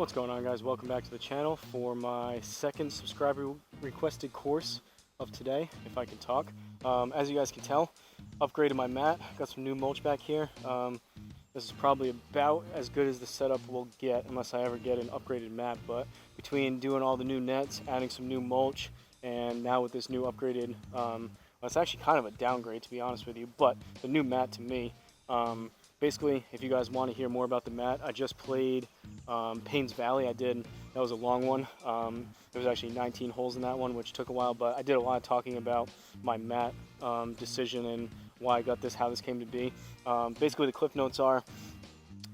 What's going on, guys? Welcome back to the channel for my second subscriber requested course of today, if I can talk. As you guys can tell, upgraded my mat, got some new mulch back here. This is probably about as good as the setup will get unless I ever get an upgraded mat, but between doing all the new nets, adding some new mulch, and now with this new upgraded, well, it's actually kind of a downgrade to be honest with you, but the new mat to me, basically, if you guys want to hear more about the mat, I just played Payne's Valley. That was a long one. There was actually 19 holes in that one, which took a while, but I did a lot of talking about my mat decision and why I got this, how this came to be. Basically, the cliff notes are,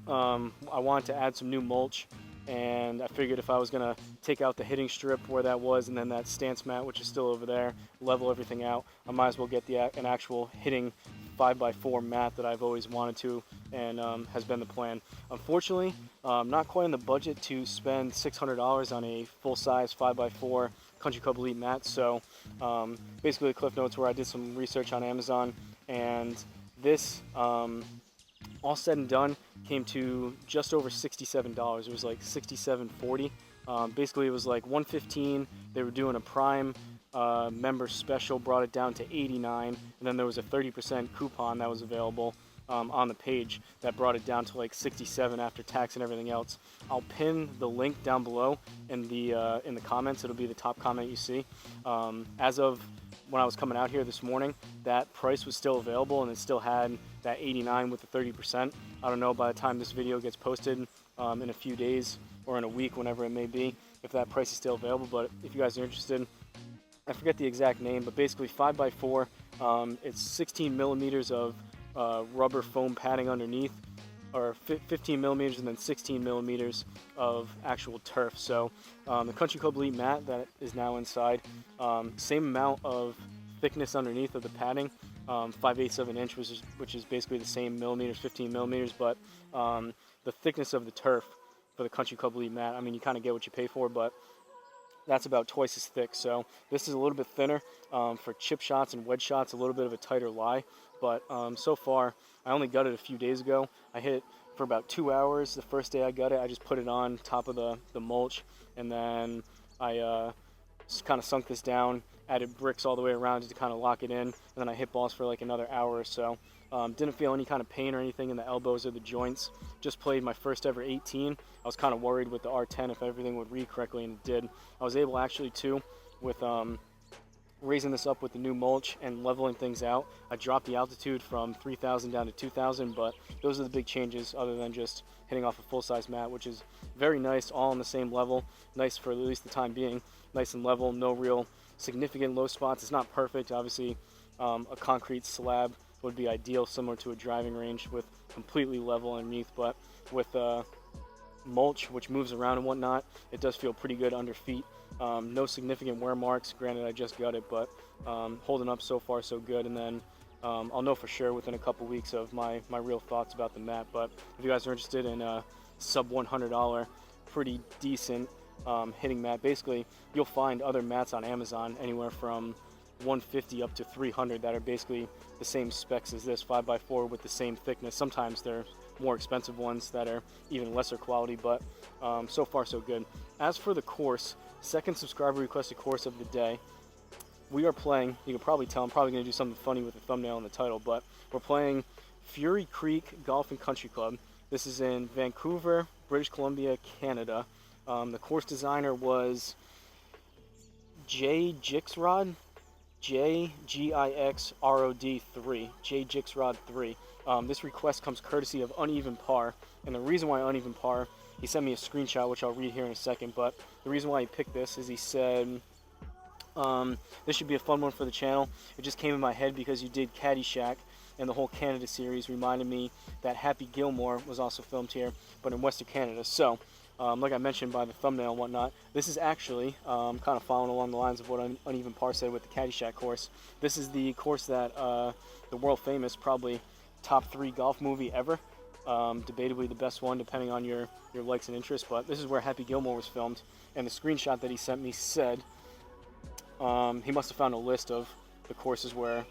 I wanted to add some new mulch, and I figured if I was going to take out the hitting strip where that was, and then that stance mat, which is still over there, level everything out, I might as well get an actual hitting 5x4 mat that I've always wanted to, and has been the plan. Unfortunately, not quite in the budget to spend $600 on a full-size 5x4 Country Club Elite mat, so basically the cliff notes where I did some research on Amazon, and this, all said and done, came to just over $67. It was like $67.40. Basically, it was like $115. They were doing a Prime member special, brought it down to $89, and then there was a 30% coupon that was available on the page that brought it down to like $67 after tax and everything else. I'll pin the link down below in the comments. It'll be the top comment you see. As of when I was coming out here this morning, that price was still available, and it still had that 89 with the 30%. I don't know by the time this video gets posted in a few days or in a week, whenever it may be, if that price is still available, but if you guys are interested, I forget the exact name, but basically 5x4, it's 16 millimeters of rubber foam padding underneath, or 15 millimeters and then 16 millimeters of actual turf. So the Country Club Elite mat that is now inside, same amount of thickness underneath of the padding, 5/8 of an inch, which is basically the same millimeters, 15 millimeters, but the thickness of the turf for the Country Club Elite mat, I mean, you kind of get what you pay for, but that's about twice as thick. So this is a little bit thinner for chip shots and wedge shots, a little bit of a tighter lie. But so far, I only got it a few days ago. I hit it for about 2 hours. The first day I got it, I just put it on top of the mulch, and then I just kind of sunk this down, added bricks all the way around it to kind of lock it in, and then I hit balls for like another hour or so. Didn't feel any kind of pain or anything in the elbows or the joints. Just played my first ever 18. I was kind of worried with the R10 if everything would read correctly, and it did. I was able actually to, with raising this up with the new mulch and leveling things out, I dropped the altitude from 3,000 down to 2,000, but those are the big changes other than just hitting off a full-size mat, which is very nice, all on the same level, nice for at least the time being, nice and level, no real significant low spots. It's not perfect, obviously. A concrete slab would be ideal, similar to a driving range with completely level underneath, but with mulch, which moves around and whatnot, it does feel pretty good under feet. No significant wear marks, granted I just got it, but holding up so far so good. And then I'll know for sure within a couple weeks of my real thoughts about the mat. But if you guys are interested in a sub $100 pretty decent hitting mat, basically you'll find other mats on Amazon anywhere from 150 up to 300 that are basically the same specs as this 5x4 with the same thickness. Sometimes they're more expensive ones that are even lesser quality, but so far so good. As for the course, second subscriber requested course of the day, we are playing, you can probably tell I'm probably going to do something funny with the thumbnail and the title, but we're playing Furry Creek Golf and Country Club. This is in Vancouver, British Columbia, Canada. The course designer was Jgixrod, Jgixrod3, Jgixrod3. This request comes courtesy of Uneven Par, and the reason why Uneven Par, he sent me a screenshot which I'll read here in a second, but the reason why he picked this is he said, this should be a fun one for the channel. It just came in my head because you did Caddyshack, and the whole Canada series reminded me that Happy Gilmore was also filmed here, but in Western Canada. So like I mentioned by the thumbnail and whatnot, this is actually kind of following along the lines of what Uneven Par said with the Caddyshack course. This is the course that the world famous, probably top 3 golf movie ever, debatably the best one depending on your likes and interests, but this is where Happy Gilmore was filmed, and the screenshot that he sent me said he must have found a list of the courses where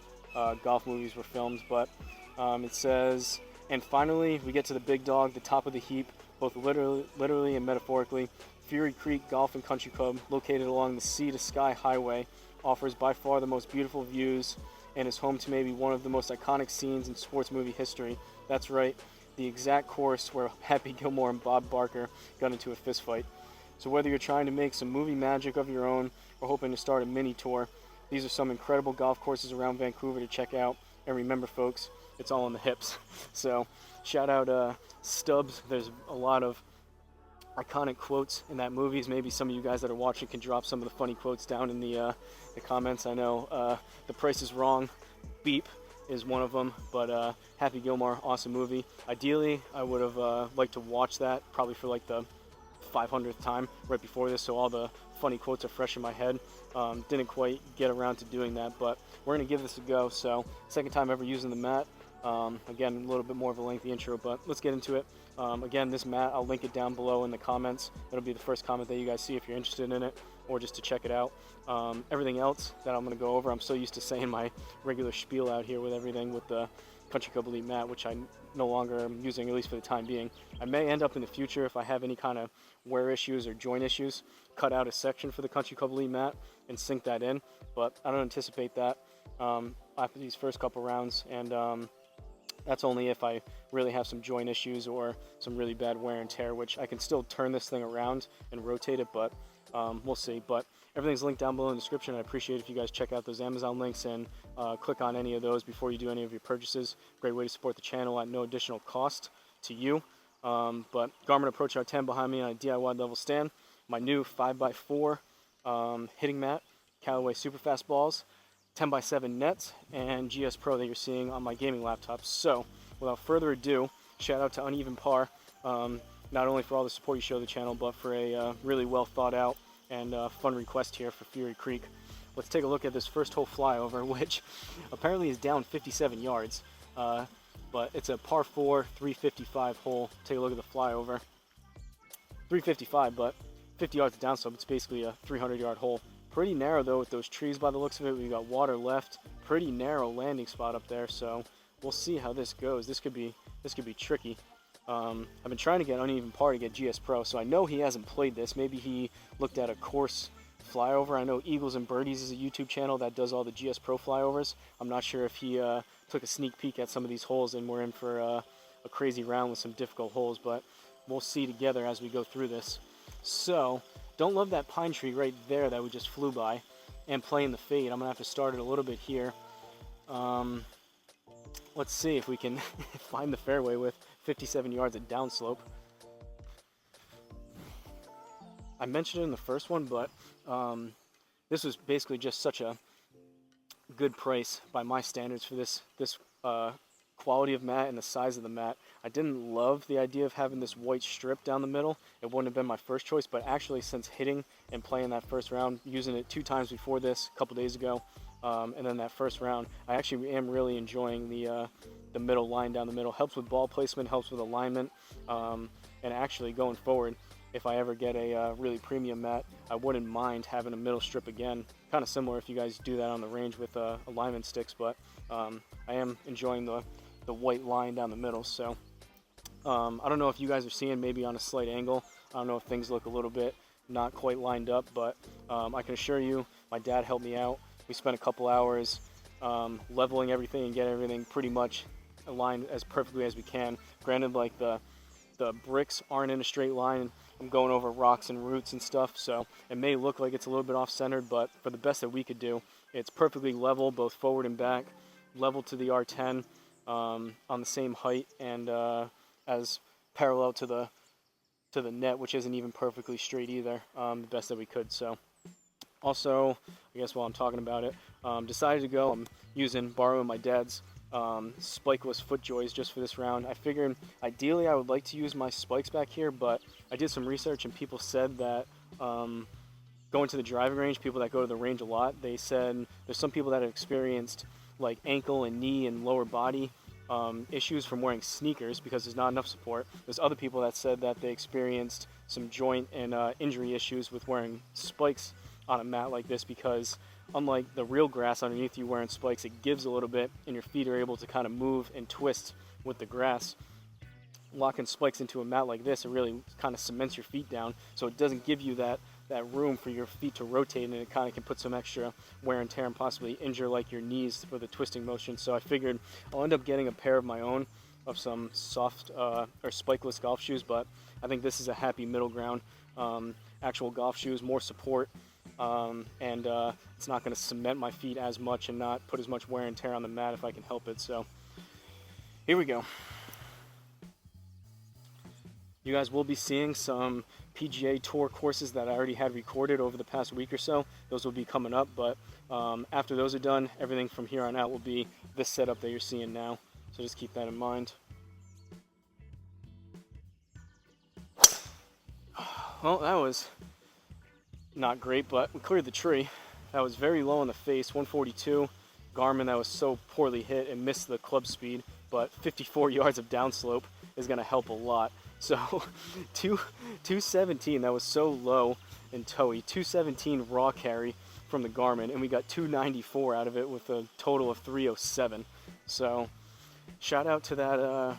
golf movies were filmed, but it says, and finally we get to the big dog, the top of the heap, both literally and metaphorically. Furry Creek Golf and Country Club, located along the Sea to Sky Highway, offers by far the most beautiful views and is home to maybe one of the most iconic scenes in sports movie history. That's right, the exact course where Happy Gilmore and Bob Barker got into a fistfight. So whether you're trying to make some movie magic of your own or hoping to start a mini tour, these are some incredible golf courses around Vancouver to check out. And remember, folks, it's all in the hips. So shout out Stubbs. There's a lot of iconic quotes in that movies. Maybe some of you guys that are watching can drop some of the funny quotes down in the comments. I know The Price is Wrong, Beep is one of them, but Happy Gilmore, awesome movie. Ideally, I would have liked to watch that probably for like the 500th time right before this, so all the funny quotes are fresh in my head. Didn't quite get around to doing that, but we're going to give this a go. So second time ever using the mat. Again, a little bit more of a lengthy intro, but let's get into it. Again, this mat, I'll link it down below in the comments. It'll be the first comment that you guys see if you're interested in it or just to check it out. Everything else that I'm going to go over, I'm so used to saying my regular spiel out here with everything with the Country Club Elite mat, which I no longer am using, at least for the time being. I may end up in the future, if I have any kind of wear issues or joint issues, cut out a section for the Country Club Elite mat and sink that in, but I don't anticipate that after these first couple rounds, and that's only if I really have some joint issues or some really bad wear and tear, which I can still turn this thing around and rotate it, but we'll see. But everything's linked down below in the description. I appreciate if you guys check out those Amazon links and click on any of those before you do any of your purchases. Great way to support the channel at no additional cost to you. But Garmin Approach R10 behind me on a DIY level stand. My new 5x4 hitting mat, Callaway Superfast balls, 10x7 nets, and GSPro that you're seeing on my gaming laptop. So without further ado, shout out to Uneven Par, not only for all the support you show the channel, but for a really well thought out and fun request here for Furry Creek. Let's take a look at this first hole flyover, which apparently is down 57 yards, but it's a par 4 355 hole. Take a look at the flyover. 355, but 50 yards of downslope. It's basically a 300-yard hole. Pretty narrow though with those trees by the looks of it. We've got water left. Pretty narrow landing spot up there, so we'll see how this goes. This could be tricky. I've been trying to get Uneven Par to get GSPro, so I know he hasn't played this. Maybe he looked at a course flyover. I know Eagles and Birdies is a YouTube channel that does all the GSPro flyovers. I'm not sure if he took a sneak peek at some of these holes and we're in for a crazy round with some difficult holes, but we'll see together as we go through this. So don't love that pine tree right there that we just flew by and playing the fade. I'm gonna have to start it a little bit here. Let's see if we can find the fairway with 57 yards of downslope. I mentioned it in the first one, but this was basically just such a good price by my standards for this quality of mat and the size of the mat. I didn't love the idea of having this white strip down the middle. It wouldn't have been my first choice, but actually since hitting and playing that first round, using it 2 times before this, a couple days ago, and then that first round, I actually am really enjoying the middle line down the middle. Helps with ball placement, helps with alignment, and actually going forward, if I ever get a really premium mat, I wouldn't mind having a middle strip again. Kind of similar if you guys do that on the range with alignment sticks, but I am enjoying the white line down the middle. So I don't know if you guys are seeing maybe on a slight angle. I don't know if things look a little bit not quite lined up, but I can assure you my dad helped me out. We spent a couple hours leveling everything and getting everything pretty much aligned as perfectly as we can. Granted, like the bricks aren't in a straight line. I'm going over rocks and roots and stuff, so it may look like it's a little bit off-centered, but for the best that we could do, it's perfectly level, both forward and back, level to the R10, on the same height, and as parallel to the net, which isn't even perfectly straight either, the best that we could. So also, I guess while I'm talking about it, decided to go, I'm borrowing my dad's spikeless foot joys just for this round. I figured ideally I would like to use my spikes back here, but I did some research and people said that going to the driving range, people that go to the range a lot, they said there's some people that have experienced like ankle and knee and lower body issues from wearing sneakers because there's not enough support. There's other people that said that they experienced some joint and injury issues with wearing spikes on a mat like this, because unlike the real grass underneath you wearing spikes, it gives a little bit and your feet are able to kind of move and twist with the grass. locking spikes into a mat like this, it really kind of cements your feet down, so it doesn't give you that room for your feet to rotate, and it kind of can put some extra wear and tear and possibly injure like your knees for the twisting motion. So I figured I'll end up getting a pair of my own of some soft or spikeless golf shoes, but I think this is a happy middle ground. Actual golf shoes, more support, and it's not going to cement my feet as much and not put as much wear and tear on the mat if I can help it. So here we go. You guys will be seeing some PGA Tour courses that I already had recorded over the past week or so. Those will be coming up, but after those are done, everything from here on out will be this setup that you're seeing now. So just keep that in mind. Well, that was not great, but we cleared the tree. That was very low in the face, 142. Garmin that was so poorly hit and missed the club speed, but 54 yards of downslope is going to help a lot. So 217, that was so low and towy. 217 raw carry from the Garmin, and we got 294 out of it with a total of 307. So shout out to that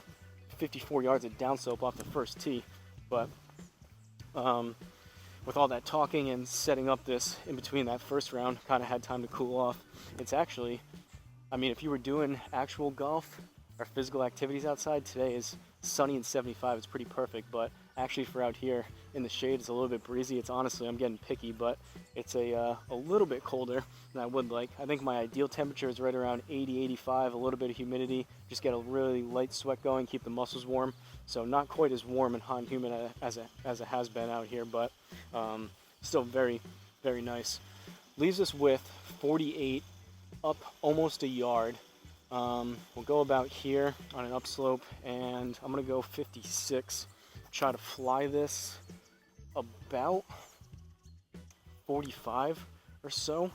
54 yards of downslope off the first tee. But with all that talking and setting up this in between that first round, kind of had time to cool off. It's actually, I mean, if you were doing actual golf or physical activities outside, today is sunny and 75. It's pretty perfect, but actually for out here in the shade, it's a little bit breezy. It's honestly, I'm getting picky, but it's a little bit colder than I would like. I think my ideal temperature is right around 80, 85, a little bit of humidity, just get a really light sweat going, keep the muscles warm. So not quite as warm and hot and humid as it has been out here, but still very, very nice. Leaves us with 48 up almost a yard. We'll go about here on an upslope, and I'm going to go 56. Try to fly this about 45 or so.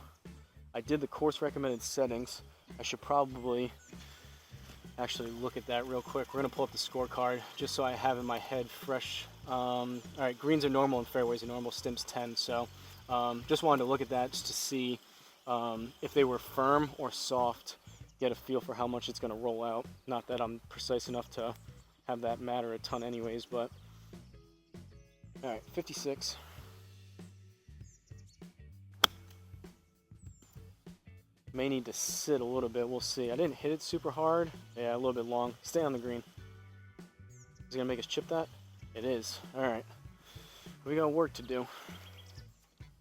I did the course recommended settings. I should probably actually look at that real quick. We're going to pull up the scorecard just so I have in my head fresh. All right, greens are normal and fairways are normal, stimps 10. So just wanted to look at that just to see if they were firm or soft, get a feel for how much it's going to roll out. Not that I'm precise enough to have that matter a ton anyways, but all right, 56. May need to sit a little bit, we'll see. I didn't hit it super hard. Yeah, a little bit long. Stay on the green. Is it gonna make us chip that? It is. All right, we got work to do.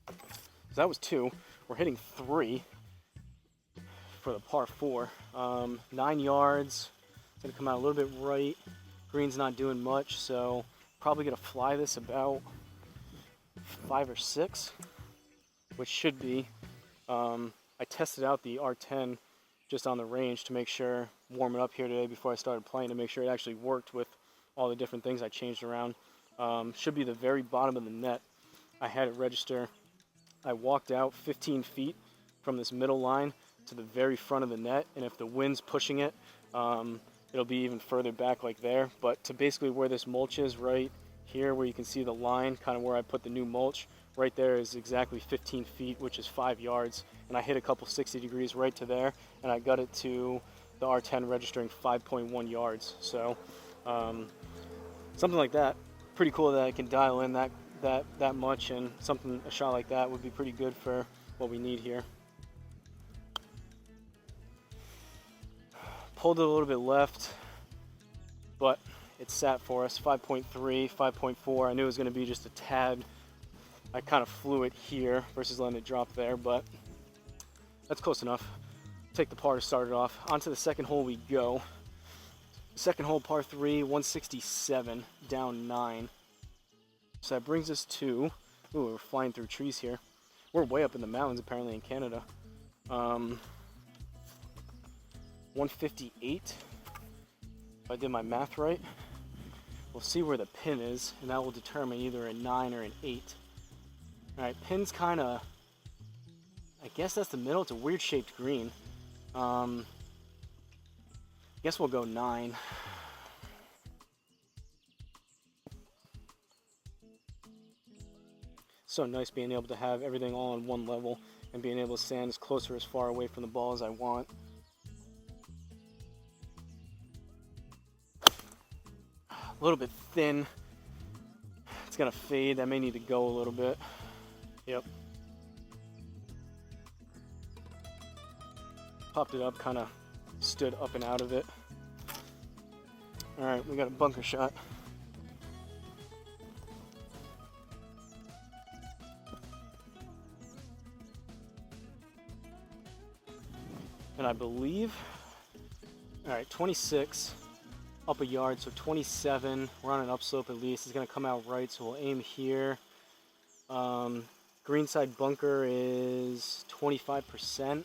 So that was 2. We're hitting 3 for the par 4. 9 yards. It's gonna come out a little bit right. Green's not doing much, so probably gonna fly this about 5 or 6, which should be. I tested out the R10 just on the range to make sure, warm it up here today before I started playing, to make sure it actually worked with all the different things I changed around. Should be the very bottom of the net. I had it register. I walked out 15 feet from this middle line to the very front of the net, and if the wind's pushing it, it'll be even further back like there. But to basically where this mulch is right here, where you can see the line, kind of where I put the new mulch, right there is exactly 15 feet, which is 5 yards. And I hit a couple 60 degrees right to there, and I got it to the R10 registering 5.1 yards. So something like that, pretty cool that I can dial in that much, and a shot like that would be pretty good for what we need here. Pulled it a little bit left, but it sat for us. 5.3, 5.4. I knew it was going to be just a tad. I kind of flew it here versus letting it drop there, but that's close enough. Take the par to start it off. Onto the second hole we go. Second hole, par 3, 167, down 9. So that brings us to, ooh, we're flying through trees here. We're way up in the mountains apparently in Canada. 158, if I did my math right. We'll see where the pin is, and that will determine either a 9 or an 8. All right, pin's kind of, I guess that's the middle. It's a weird shaped green. I guess we'll go 9. So nice being able to have everything all on one level and being able to stand as close or as far away from the ball as I want. a little bit thin. It's gonna fade. That may need to go a little bit. Yep. Popped it up, kind of stood up and out of it. All right, we got a bunker shot. And I believe, all right, 26 up a yard, so 27. We're on an upslope at least. It's gonna come out right, so we'll aim here. Green side bunker is 25%,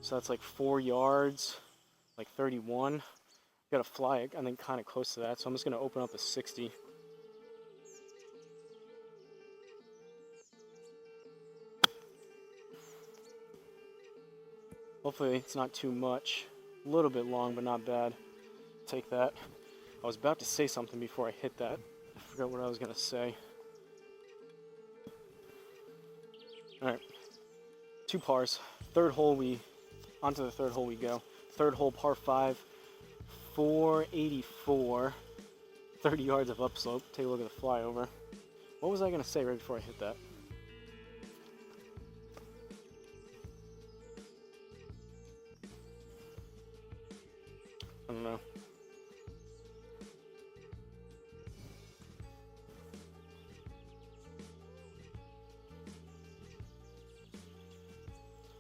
so that's like 4 yards, like 31. Gotta fly it, I think, kind of close to that, so I'm just gonna open up a 60. Hopefully it's not too much. A little bit long, but not bad. Take that. I was about to say something before I hit that. I forgot what I was gonna say. All right, 2 pars. Third hole, onto the third hole we go. Third hole, par 5, 484, 30 yards of upslope. Take a look at the flyover. What was I gonna say right before I hit that? I don't know.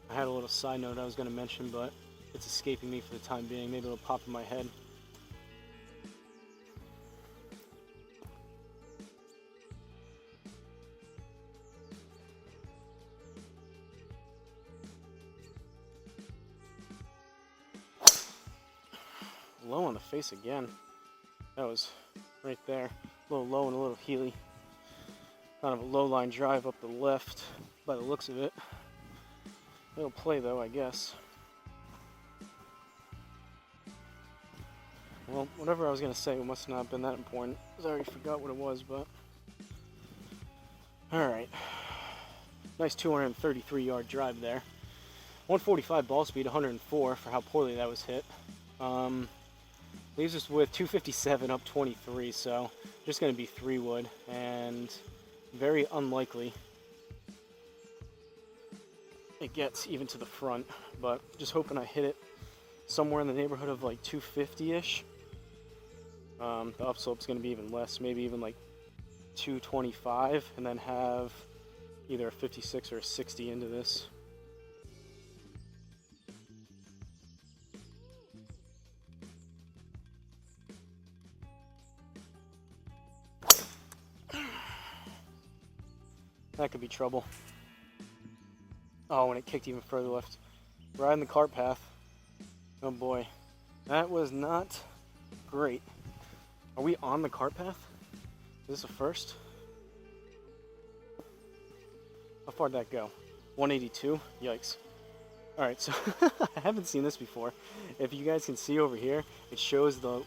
I had a little side note I was going to mention, but it's escaping me for the time being. Maybe it'll pop in my head. Low on the face again. That was right there. A little low and a little heely. Kind of a low line drive up the left by the looks of it. It'll play though, I guess. Well, whatever I was going to say, it must not have been that important, because I already forgot what it was, but... Alright. Nice 233 yard drive there. 145 ball speed, 104 for how poorly that was hit. Leaves us with 257 up 23, so just going to be 3 wood, and very unlikely it gets even to the front, but just hoping I hit it somewhere in the neighborhood of like 250-ish. The upslope's going to be even less, maybe even like 225, and then have either a 56 or a 60 into this. That could be trouble. Oh, when it kicked even further left. Riding the cart path. Oh boy. That was not great. Are we on the cart path? Is this a first? How far did that go? 182? Yikes. Alright, so I haven't seen this before. If you guys can see over here, it shows the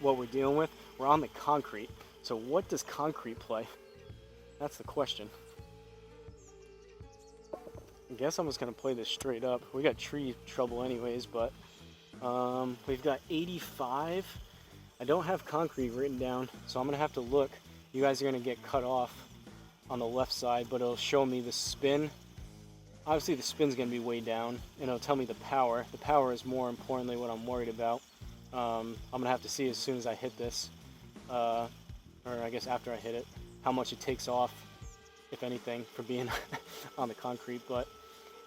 what we're dealing with. We're on the concrete. So what does concrete play? That's the question. I guess I'm just going to play this straight up. We got tree trouble anyways, but we've got 85. I don't have concrete written down, so I'm going to have to look. You guys are going to get cut off on the left side, but it'll show me the spin. Obviously the spin's going to be way down, and it'll tell me the power. The power is more importantly what I'm worried about. I'm going to have to see as soon as I hit this, or I guess after I hit it, how much it takes off, if anything, for being on the concrete. But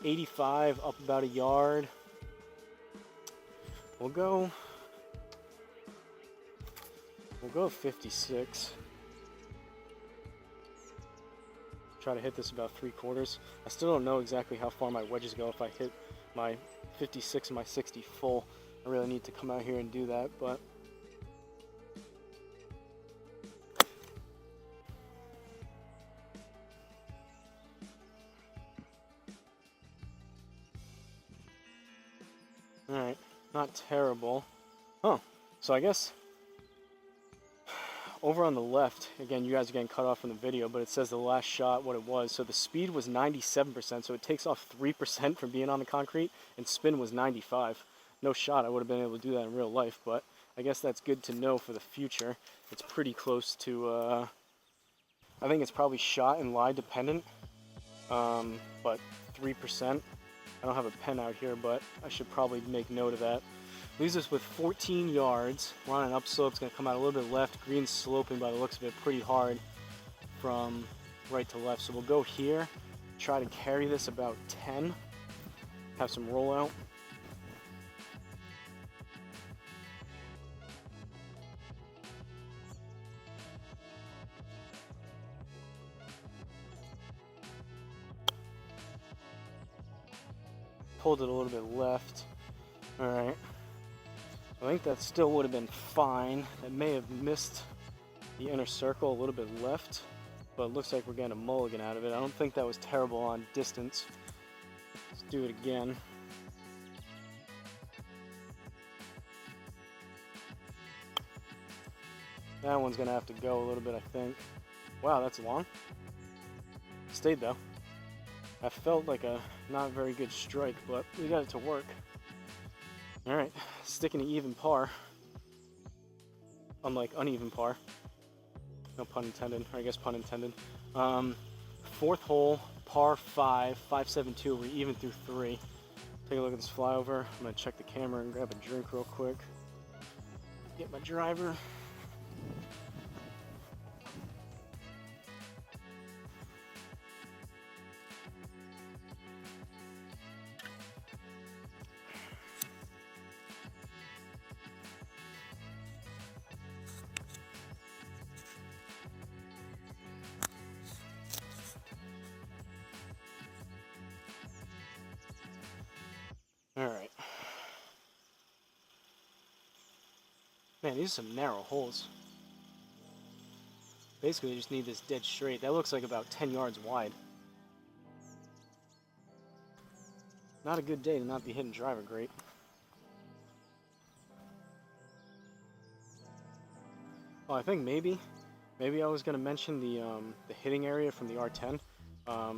85 up about a yard. We'll go 56. Try to hit this about 3/4. I still don't know exactly how far my wedges go if I hit my 56 and my 60 full. I really need to come out here and do that, but alright, not terrible. Huh, so I guess over on the left, again, you guys are getting cut off from the video, but it says the last shot, what it was. So the speed was 97%, so it takes off 3% from being on the concrete, and spin was 95. No shot, I would have been able to do that in real life, but I guess that's good to know for the future. It's pretty close to, I think it's probably shot and lie dependent, but 3%. I don't have a pen out here, but I should probably make note of that. Leaves us with 14 yards. We're on an upslope. It's going to come out a little bit left. Green's sloping by the looks of it pretty hard from right to left. So we'll go here, try to carry this about 10, have some rollout. Pulled it a little bit left. All right. I think that still would have been fine. That may have missed the inner circle a little bit left, but it looks like we're getting a mulligan out of it. I don't think that was terrible on distance. Let's do it again. That one's gonna have to go a little bit, I think. Wow, that's long. Stayed though. I felt like a not very good strike, but we got it to work. All right, sticking to even par, unlike uneven par. No pun intended, or I guess pun intended. Fourth hole, par 5, 572. We're even through 3. Take a look at this flyover. I'm gonna check the camera and grab a drink real quick. Get my driver. All right. Man, these are some narrow holes. Basically, you just need this dead straight. That looks like about 10 yards wide. Not a good day to not be hitting driver great. Oh, I think maybe I was gonna mention the hitting area from the R10. I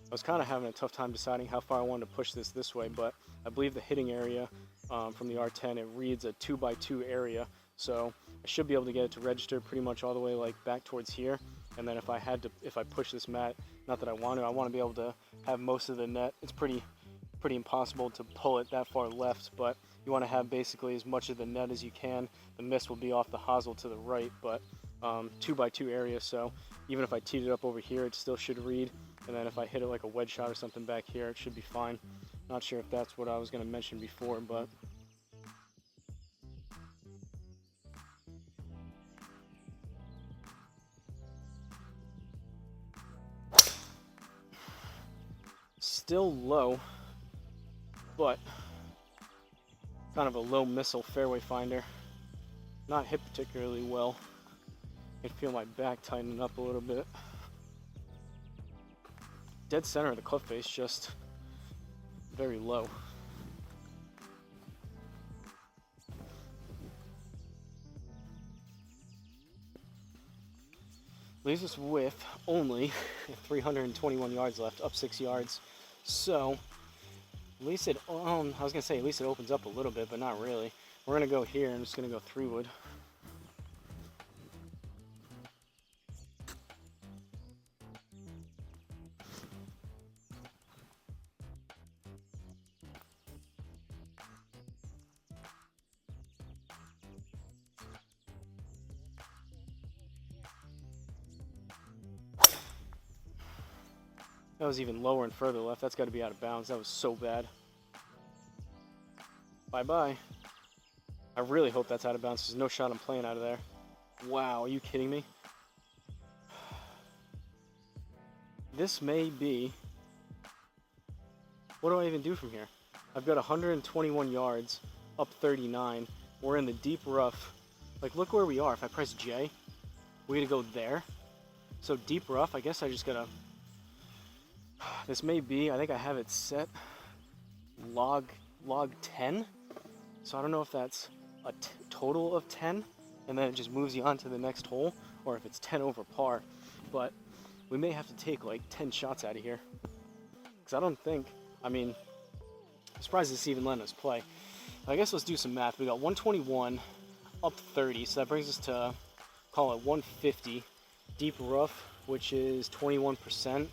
was kind of having a tough time deciding how far I wanted to push this way, but I believe the hitting area from the R10, it reads a 2x2 area, so I should be able to get it to register pretty much all the way like back towards here. And then if I push this mat, not that I want to be able to have most of the net. It's pretty impossible to pull it that far left, but you want to have basically as much of the net as you can. The miss will be off the hosel to the right, but 2x2 area, so even if I teed it up over here, it still should read. And then if I hit it like a wedge shot or something back here, it should be fine. Not sure if that's what I was going to mention before, but still low, but kind of a low missile fairway finder. Not hit particularly well. I can feel my back tightening up a little bit. Dead center of the club face, just very low. Leaves us with only 321 yards left, up 6 yards. So, at least it, I was gonna say at least it opens up a little bit, but not really. We're gonna go here. I'm just gonna go 3-wood. That was even lower and further left. That's got to be out of bounds. That was so bad. Bye-bye. I really hope that's out of bounds. There's no shot I'm playing out of there. Wow, are you kidding me? This may be... What do I even do from here? I've got 121 yards, up 39. We're in the deep rough. Like, look where we are. If I press J, we're gonna go there. So deep rough, I guess I just gotta... This may be, I think I have it set log 10. So I don't know if that's a total of 10, and then it just moves you on to the next hole, or if it's 10 over par. But we may have to take like 10 shots out of here. Because I don't think, I mean, I'm surprised it's even letting us play. I guess let's do some math. We got 121, up 30, so that brings us to, call it 150. Deep rough, which is 21%,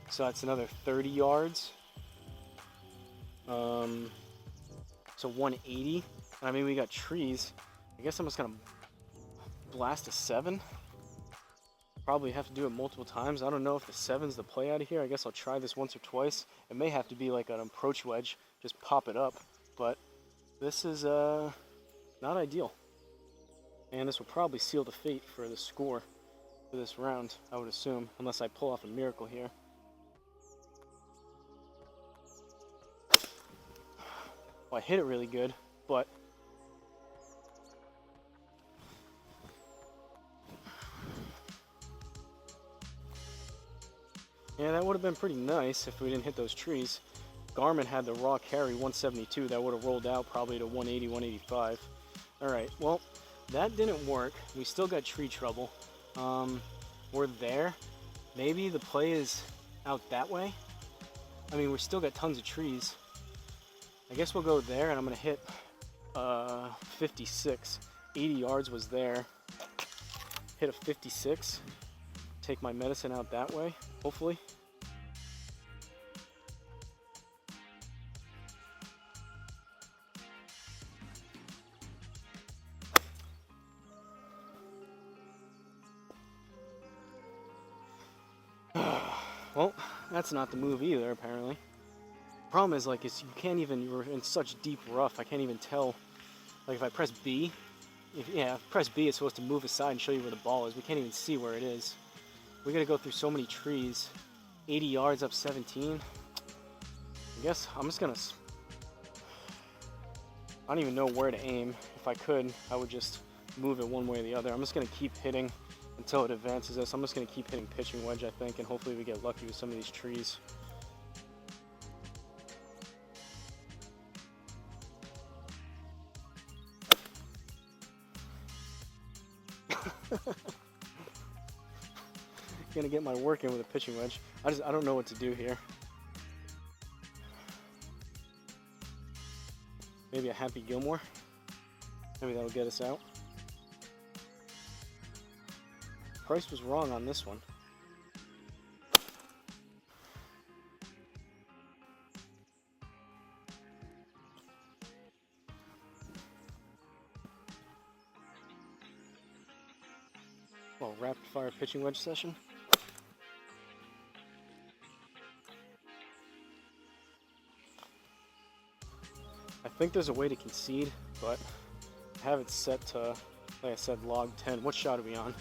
so that's another 30 yards. So 180. I mean, we got trees. I guess I'm just gonna blast a 7. Probably have to do it multiple times. I don't know if the 7's the play out of here. I guess I'll try this once or twice. It may have to be like an approach wedge, just pop it up. But this is not ideal. And this will probably seal the fate for the score for this round, I would assume, unless I pull off a miracle here. Well, I hit it really good, but yeah, that would have been pretty nice if we didn't hit those trees. Garmin had the raw carry 172. That would have rolled out probably to 180, 185. All right, well, that didn't work. We still got tree trouble. We're there. Maybe the play is out that way. I mean, we still got tons of trees. I guess we'll go there, and I'm gonna hit 56. 80 yards was there. Hit a 56. Take my medicine out that way, hopefully. Well, that's not the move either, apparently. Problem is, like, you can't even, you're in such deep rough, I can't even tell. Like, if I press B, press B, it's supposed to move aside and show you where the ball is. We can't even see where it is. We gotta go through so many trees. 80 yards up 17. I guess I'm just gonna, I don't even know where to aim. If I could, I would just move it one way or the other. I'm just gonna keep hitting until it advances us. I'm just gonna keep hitting pitching wedge, I think, and hopefully we get lucky with some of these trees. Gonna get my work in with a pitching wedge. I don't know what to do here. Maybe a happy Gilmore. Maybe that'll get us out. Price was wrong on this one. Well, rapid fire pitching wedge session. I think there's a way to concede, but I have it set to, like I said, log 10. What shot are we on?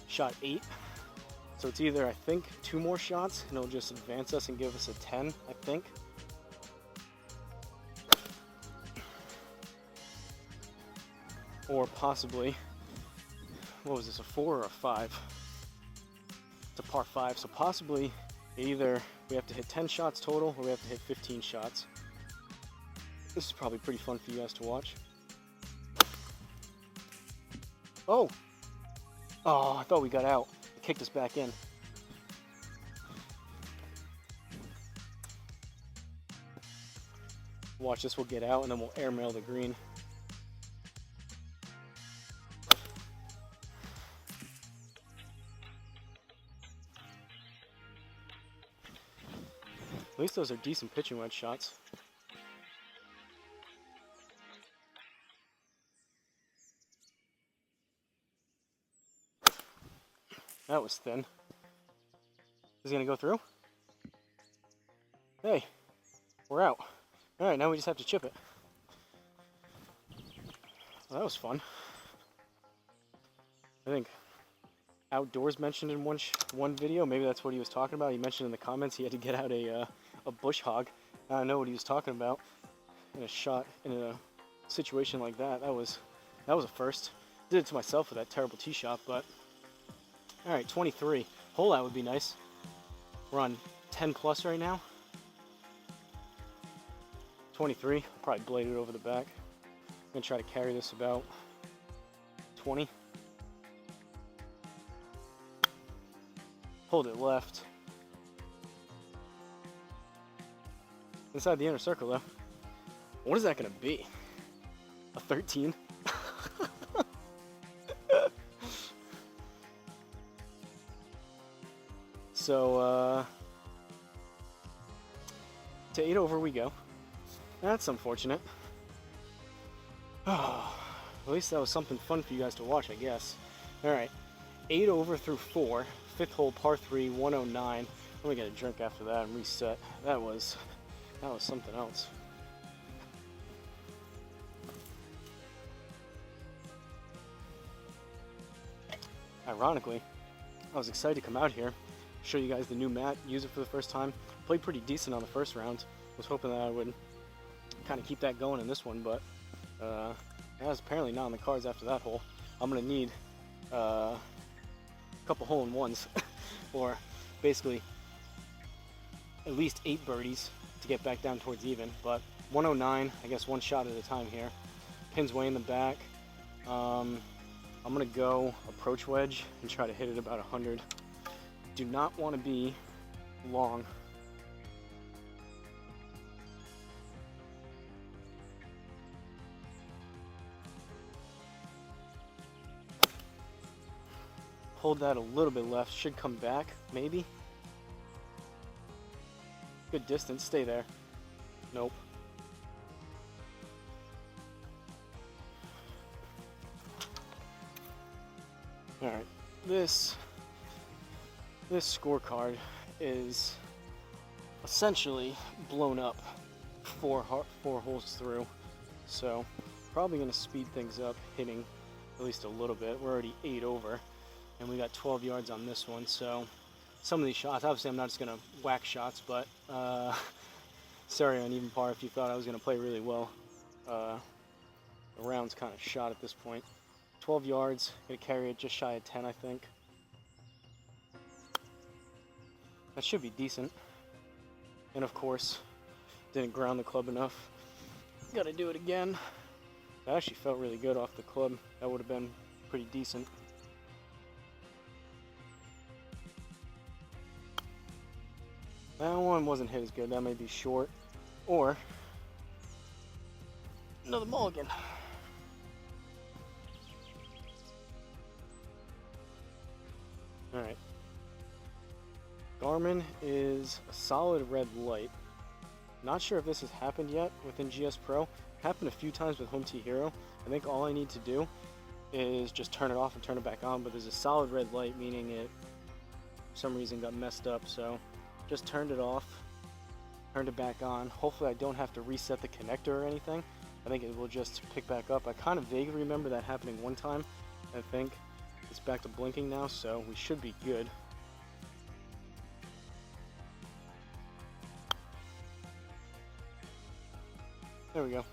Shot 8. So it's either, I think, 2 more shots and it'll just advance us and give us a 10, I think. Or possibly, what was this, a 4 or a 5? It's a par 5, so possibly either we have to hit 10 shots total or we have to hit 15 shots. This is probably pretty fun for you guys to watch. Oh! Oh, I thought we got out. It kicked us back in. Watch, this will get out and then we'll airmail the green. At least those are decent pitching wedge shots. That was thin. Is he gonna go through? Hey, we're out. All right, now we just have to chip it. Well, that was fun. I think Outdoors mentioned in one video, maybe that's what he was talking about. He mentioned in the comments he had to get out a bush hog. I don't know what he was talking about in a shot, in a situation like that. That was a first. Did it to myself with that terrible tee shot, but all right, 23. Hole out would be nice. We're on 10 plus right now. 23. I'll probably blade it over the back. I'm gonna try to carry this about 20. Hold it left. Inside the inner circle though. What is that gonna be? A 13? So to 8 over we go. That's unfortunate. Oh, at least that was something fun for you guys to watch, I guess. Alright, 8 over through 4, 5th hole par 3, 109. I'm gonna get a drink after that and reset. That was something else. Ironically, I was excited to come out here, show you guys the new mat, use it for the first time. Played pretty decent on the first round. Was hoping that I would kind of keep that going in this one, but that was apparently not on the cards after that hole. I'm gonna need a couple hole-in-ones, or basically at least 8 birdies to get back down towards even. But 109, I guess one shot at a time here. Pin's way in the back. I'm gonna go approach wedge and try to hit it about 100. Do not want to be long. Hold that a little bit left, should come back, maybe. Good distance, stay there. Nope. Alright, this scorecard is essentially blown up four holes through, so probably going to speed things up, hitting at least a little bit. We're already 8 over, and we got 12 yards on this one, so some of these shots, obviously I'm not just going to whack shots, but sorry on even par if you thought I was going to play really well. The round's kind of shot at this point. 12 yards, gonna carry it just shy of 10, I think. That should be decent. And of course, didn't ground the club enough. Gotta do it again. That actually felt really good off the club. That would have been pretty decent. That one wasn't hit as good. That may be short. Or another mulligan. Alright. Garmin is a solid red light. Not sure if this has happened yet within GSPro. Happened a few times with Home T Hero. I think all I need to do is just turn it off and turn it back on, but there's a solid red light, meaning it for some reason got messed up, so just turned it off, turned it back on. Hopefully I don't have to reset the connector or anything. I think it will just pick back up. I kind of vaguely remember that happening one time. I think it's back to blinking now, so we should be good. There we go.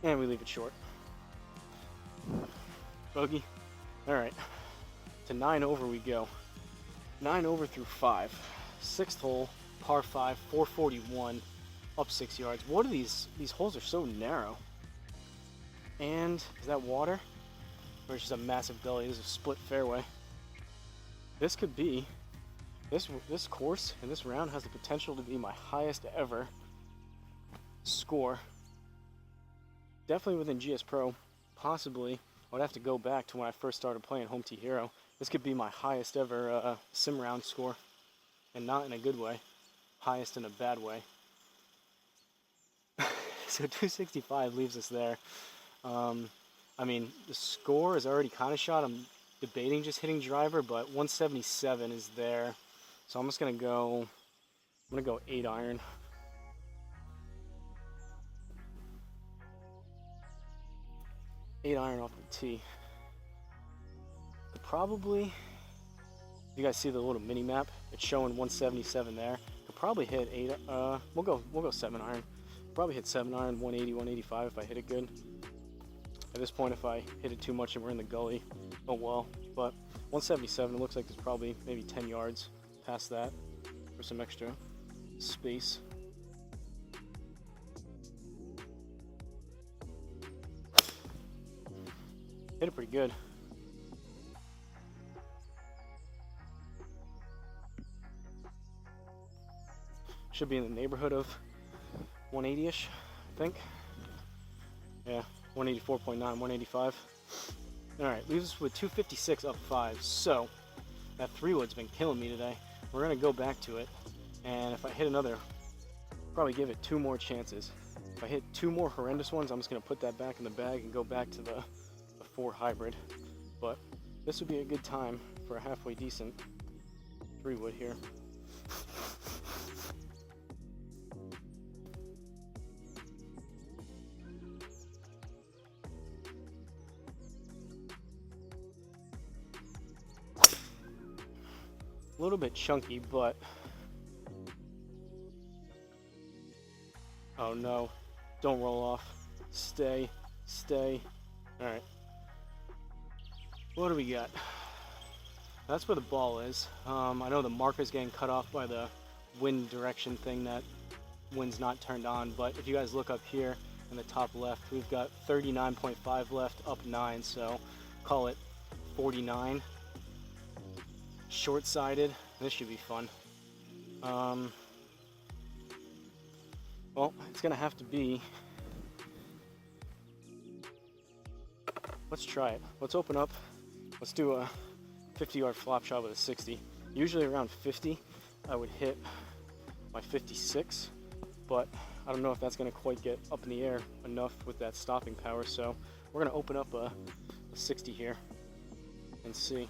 And we leave it short. Bogey. Alright. To 9 over we go. 9 over through 5. 6th hole, par 5, 441, up 6 yards. What are these holes are so narrow. And is that water? Or it's just a massive gully? This is a split fairway. This could be, this course and this round has the potential to be my highest ever score. Definitely within GSPro. Possibly, I would have to go back to when I first started playing Home T Hero. This could be my highest ever sim round score. And not in a good way. Highest in a bad way. So 265 leaves us there. I mean, the score is already kind of shot. I'm debating just hitting driver, but 177 is there. So I'm just going to go, 8 iron. Eight iron off the tee. Could probably, you guys see the little mini map? It's showing 177 there. Could probably hit 8. We'll go 7 iron. Probably hit 7 iron, 180, 185 if I hit it good. At this point, if I hit it too much and we're in the gully, oh well. But 177, it looks like there's probably maybe 10 yards past that for some extra space. Hit it pretty good. Should be in the neighborhood of 180-ish, I think. Yeah, 184.9, 185. All right, leaves us with 256 up 5. So that 3-wood's been killing me today. We're gonna go back to it, and if I hit another, probably give it 2 more chances. If I hit 2 more horrendous ones, I'm just gonna put that back in the bag and go back to the 4 hybrid. But this would be a good time for a halfway decent 3-wood here. A little bit chunky, but oh no, don't roll off. Stay. All right. What do we got? That's where the ball is. I know the marker's getting cut off by the wind direction thing, that wind's not turned on, but if you guys look up here in the top left, we've got 39.5 left, up 9, so call it 49. Short-sided. This should be fun. Well, it's gonna have to be, let's try it. Let's open up. Let's do a 50-yard flop shot with a 60. Usually around 50 I would hit my 56, but I don't know if that's gonna quite get up in the air enough with that stopping power, so we're gonna open up a 60 here and see.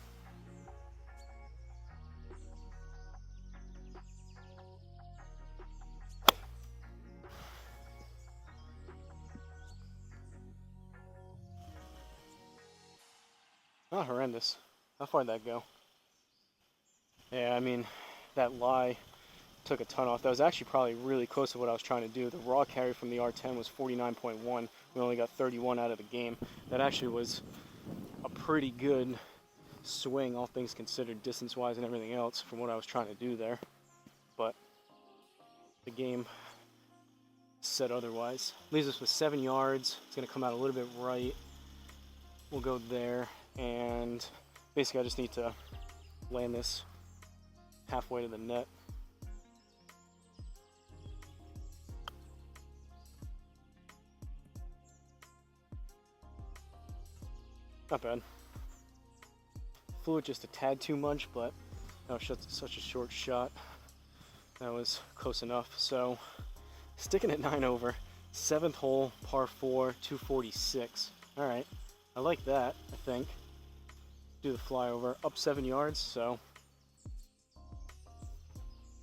Not horrendous. How far did that go? Yeah, I mean, that lie took a ton off. That was actually probably really close to what I was trying to do. The raw carry from the R10 was 49.1. We only got 31 out of the game. That actually was a pretty good swing, all things considered, distance-wise and everything else, from what I was trying to do there. But the game said otherwise. Leaves us with 7 yards. It's going to come out a little bit right. We'll go there. And basically I just need to land this halfway to the net. Not bad. Flew it just a tad too much, but that was such a short shot. That was close enough. So sticking at 9 over, 7th hole, par 4, 246. All right, I like that, I think. Do the flyover, up 7 yards, so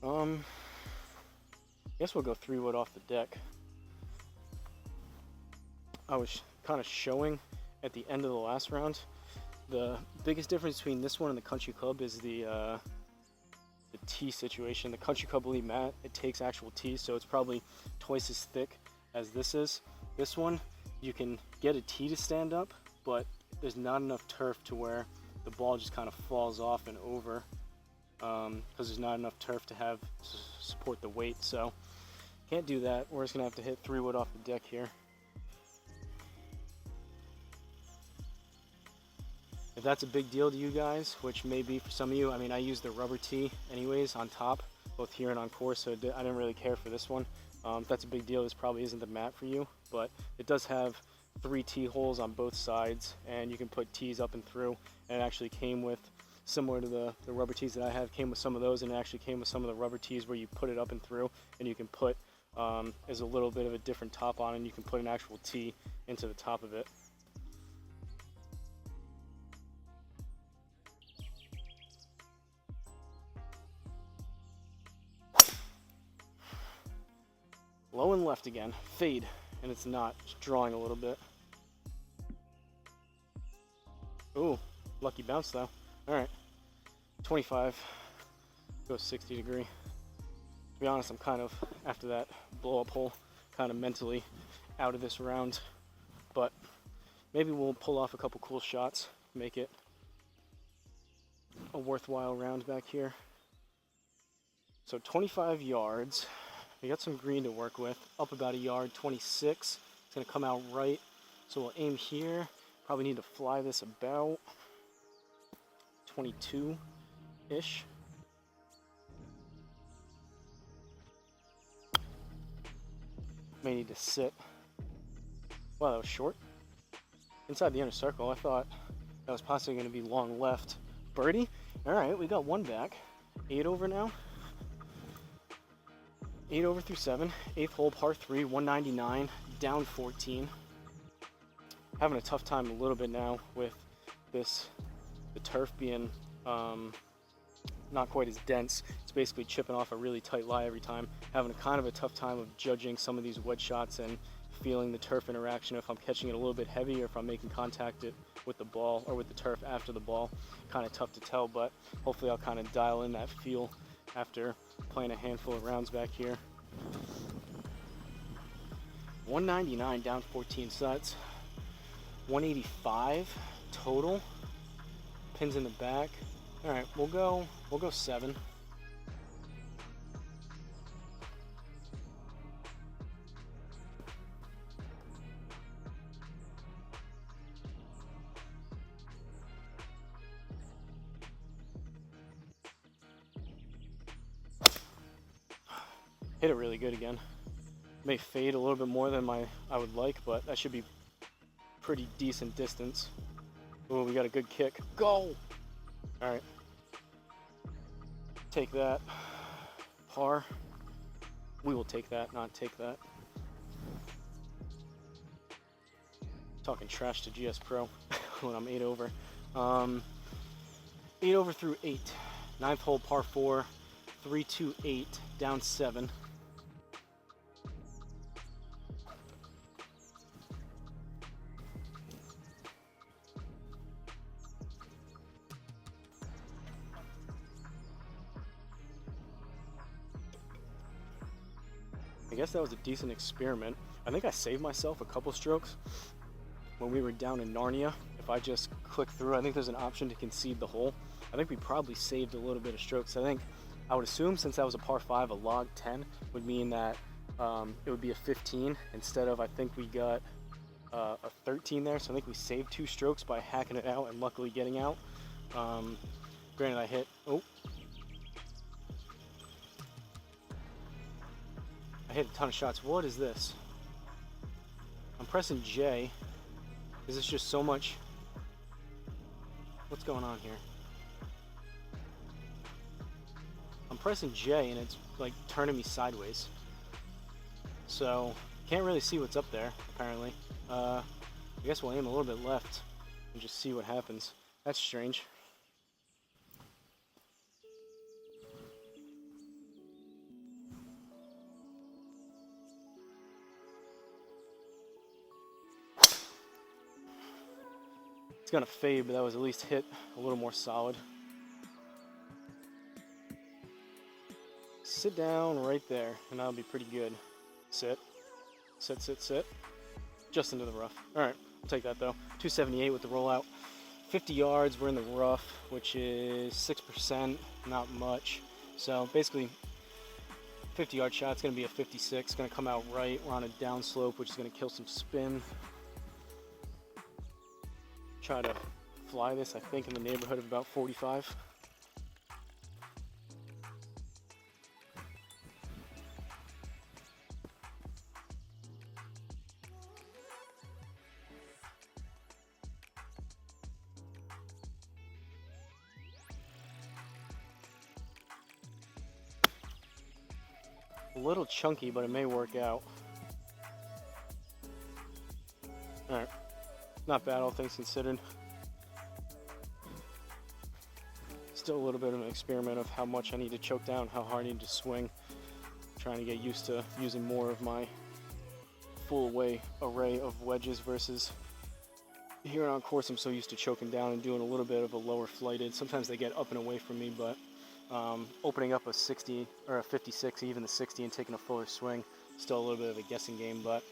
I guess we'll go 3-wood off the deck. I was kind of showing at the end of the last round. The biggest difference between this one and the Country Club is the tee situation. The Country Club Elite mat, it takes actual tees, so it's probably twice as thick as this is. This one, you can get a tee to stand up, but there's not enough turf to where the ball just kind of falls off and over, because there's not enough turf to have support the weight. So can't do that. We're just gonna have to hit 3-wood off the deck here. If that's a big deal to you guys, which may be for some of you, I mean, I use the rubber tee anyways on top, both here and on course, so I didn't really care for this one. If that's a big deal, this probably isn't the mat for you, but it does have 3 tee holes on both sides, and you can put tees up and through. And it actually came with, similar to the rubber tees that I have, came with some of those, and it actually came with some of the rubber tees where you put it up and through, and you can put, there's a little bit of a different top on, and you can put an actual tee into the top of it. Low and left again, fade, and it's not, it's drawing a little bit. Ooh, lucky bounce though. All right, 25, go 60 degree. To be honest, I'm kind of, after that blow up hole, kind of mentally out of this round, but maybe we'll pull off a couple cool shots, make it a worthwhile round back here. So 25 yards. We got some green to work with, up about a yard, 26. It's gonna come out right, so we'll aim here. Probably need to fly this about 22-ish. May need to sit. Wow, that was short. Inside the inner circle, I thought that was possibly gonna be long left. Birdie, All right, we got one back. 8 over now. 8 over through 7. 8th hole, par 3, 199, down 14. Having a tough time a little bit now with this, the turf being not quite as dense. It's basically chipping off a really tight lie every time. Having kind of a tough time of judging some of these wedge shots and feeling the turf interaction, if I'm catching it a little bit heavy or if I'm making contact with the ball or with the turf after the ball. Kind of tough to tell, but hopefully I'll kind of dial in that feel after playing a handful of rounds back here. 199 down 14, so that's 185 total. Pins in the back. All right, we'll go 7. Hit it really good again. May fade a little bit more than I would like, but that should be pretty decent distance. Oh, we got a good kick. Go! All right. Take that. Par. We will take that, not take that. Talking trash to GSPro when I'm 8 over. 8 over through 8. 9th hole, par 4. 3-2-8, down 7. I guess that was a decent experiment. I think I saved myself a couple strokes when we were down in Narnia. If I just click through, I think there's an option to concede the hole. I think we probably saved a little bit of strokes. I would assume since that was a par 5, a log 10 would mean that it would be a 15 instead of, I think we got a 13 there. So I think we saved 2 strokes by hacking it out and luckily getting out. Granted, I hit a ton of shots. What is this? I'm pressing J. Is this just so much? What's going on here? I'm pressing J and it's like turning me sideways. So can't really see what's up there apparently. I guess we'll aim a little bit left and just see what happens. That's strange. It's gonna fade, but that was at least hit a little more solid. Sit down right there, and that'll be pretty good. Sit, sit, sit, sit. Just into the rough. All right, I'll take that though. 278 with the rollout. 50 yards, we're in the rough, which is 6%, not much. So basically, 50-yard shot's gonna be a 56. Gonna come out right. We're on a down slope, which is gonna kill some spin. Try to fly this, I think, in the neighborhood of about 45. A little chunky, but it may work out. All right. Not bad, all things considered. Still a little bit of an experiment of how much I need to choke down, how hard I need to swing. Trying to get used to using more of my full array of wedges versus here on course I'm so used to choking down and doing a little bit of a lower flighted. Sometimes they get up and away from me, but opening up a 60 or a 56, even the 60, and taking a fuller swing, still a little bit of a guessing game, but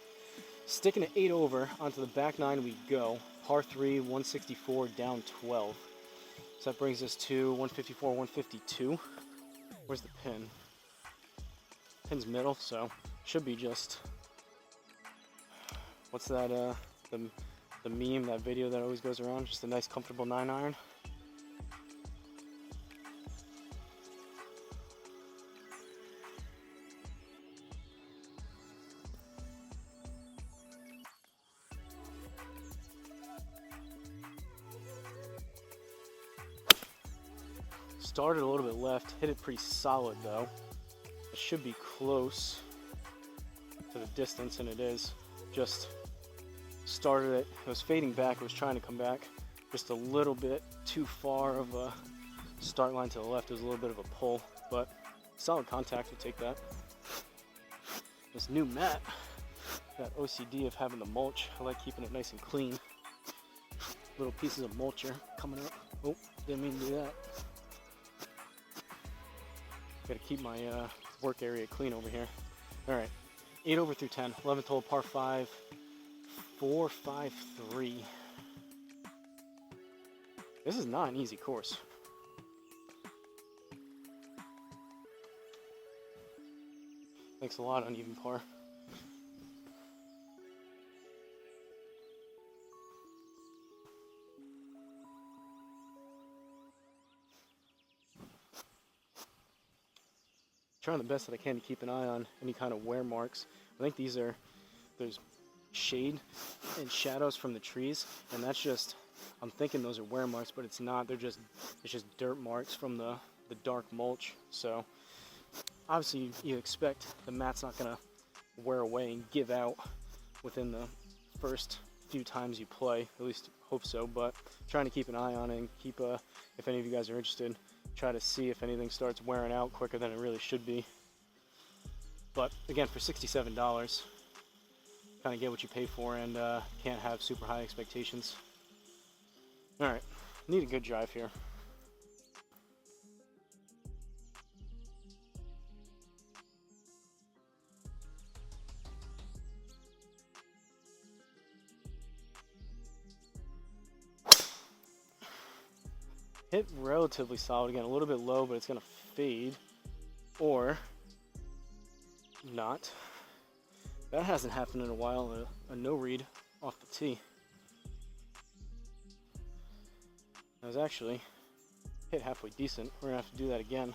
sticking at 8 over, onto the back 9 we go. Par 3, 164, down 12. So that brings us to 154, 152. Where's the pin? Pin's middle, so should be just, what's that, the meme, that video that always goes around, just a nice comfortable 9-iron. started a little bit left, hit it pretty solid though. It should be close to the distance, and it is. Just started it, it was fading back, it was trying to come back. Just a little bit too far of a start line to the left. It was a little bit of a pull, but solid contact, we'll take that. This new mat, got OCD of having the mulch. I like keeping it nice and clean. Little pieces of mulcher coming up. Oh, didn't mean to do that. Gotta keep my work area clean over here. All right, 8 over through 10, 11th hole, par 5, 4-5-3. This is not an easy course. Makes a lot uneven par. Trying the best that I can to keep an eye on any kind of wear marks. I think there's shade and shadows from the trees, and that's just, I'm thinking those are wear marks, but it's not. It's just dirt marks from the dark mulch. So obviously you expect the mat's not gonna wear away and give out within the first few times you play, at least hope so, but trying to keep an eye on it and keep, if any of you guys are interested, try to see if anything starts wearing out quicker than it really should be. But again, for $67, kind of get what you pay for, and can't have super high expectations. All right, need a good drive here. Hit relatively solid again, a little bit low, but it's gonna fade, or not. That hasn't happened in a while. A no read off the tee. That was actually hit halfway decent. We're gonna have to do that again.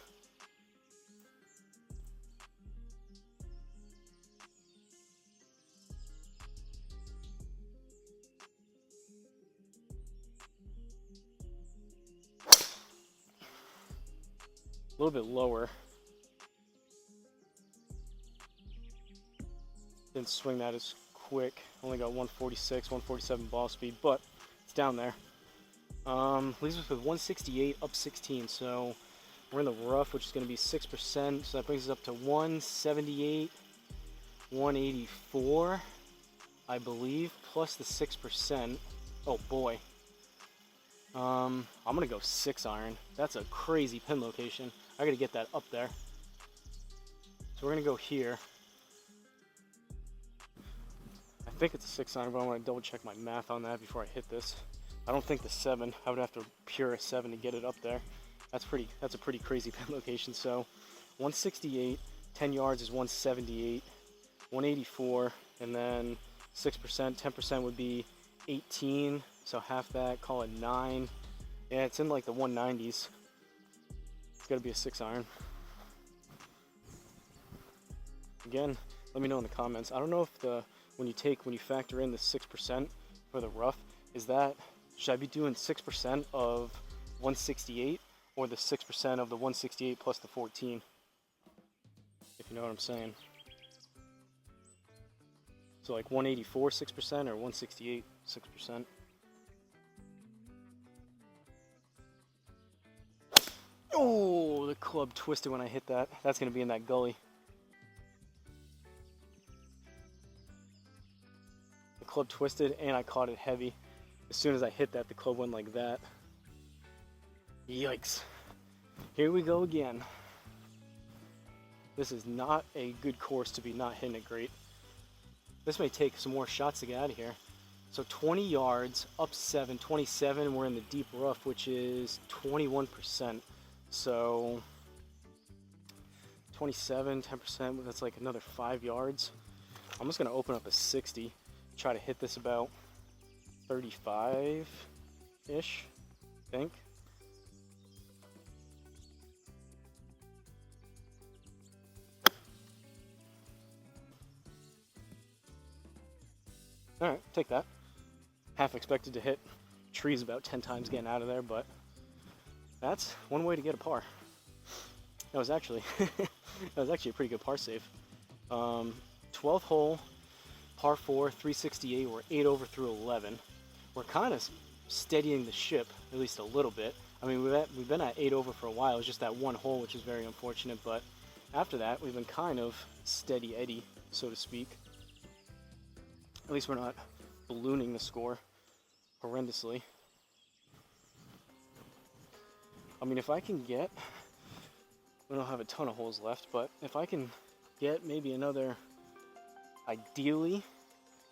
A little bit lower. Didn't swing that as quick. Only got 146, 147 ball speed, but it's down there. Leaves us with 168 up 16, so we're in the rough, which is going to be 6%, so that brings us up to 178, 184, I believe, plus the 6%. Oh boy. I'm going to go 6 iron. That's a crazy pin location. I got to get that up there. So we're going to go here. I think it's a 6 iron, but I want to double check my math on that before I hit this. I don't think the 7. I would have to pure a 7 to get it up there. That's a pretty crazy pin location. So 168, 10 yards is 178, 184, and then 6%, 10% would be 18. So half that, call it 9. Yeah, it's in like the 190s. It's got to be a 6 iron. Again, let me know in the comments. I don't know if when you factor in the 6% for the rough, should I be doing 6% of 168 or the 6% of the 168 plus the 14? If you know what I'm saying. So like 184 6% or 168 6%. Oh, the club twisted when I hit that. That's going to be in that gully. The club twisted and I caught it heavy. As soon as I hit that, the club went like that. Yikes. Here we go again. This is not a good course to be not hitting it great. This may take some more shots to get out of here. So 20 yards, up 7, 27, we're in the deep rough, which is 21%. So 27, 10%, that's like another 5 yards. I'm just gonna open up a 60, try to hit this about 35-ish, I think. All right, take that. Half expected to hit trees about 10 times getting out of there, but that's one way to get a par. That was actually a pretty good par save. 12th hole, par 4, 368. We're 8 over through 11. We're kind of steadying the ship, at least a little bit. I mean, we've been at 8 over for a while. It was just that one hole, which is very unfortunate. But after that, we've been kind of steady Eddie, so to speak. At least we're not ballooning the score horrendously. I mean, if I can get, we don't have a ton of holes left, but if I can get maybe another, ideally,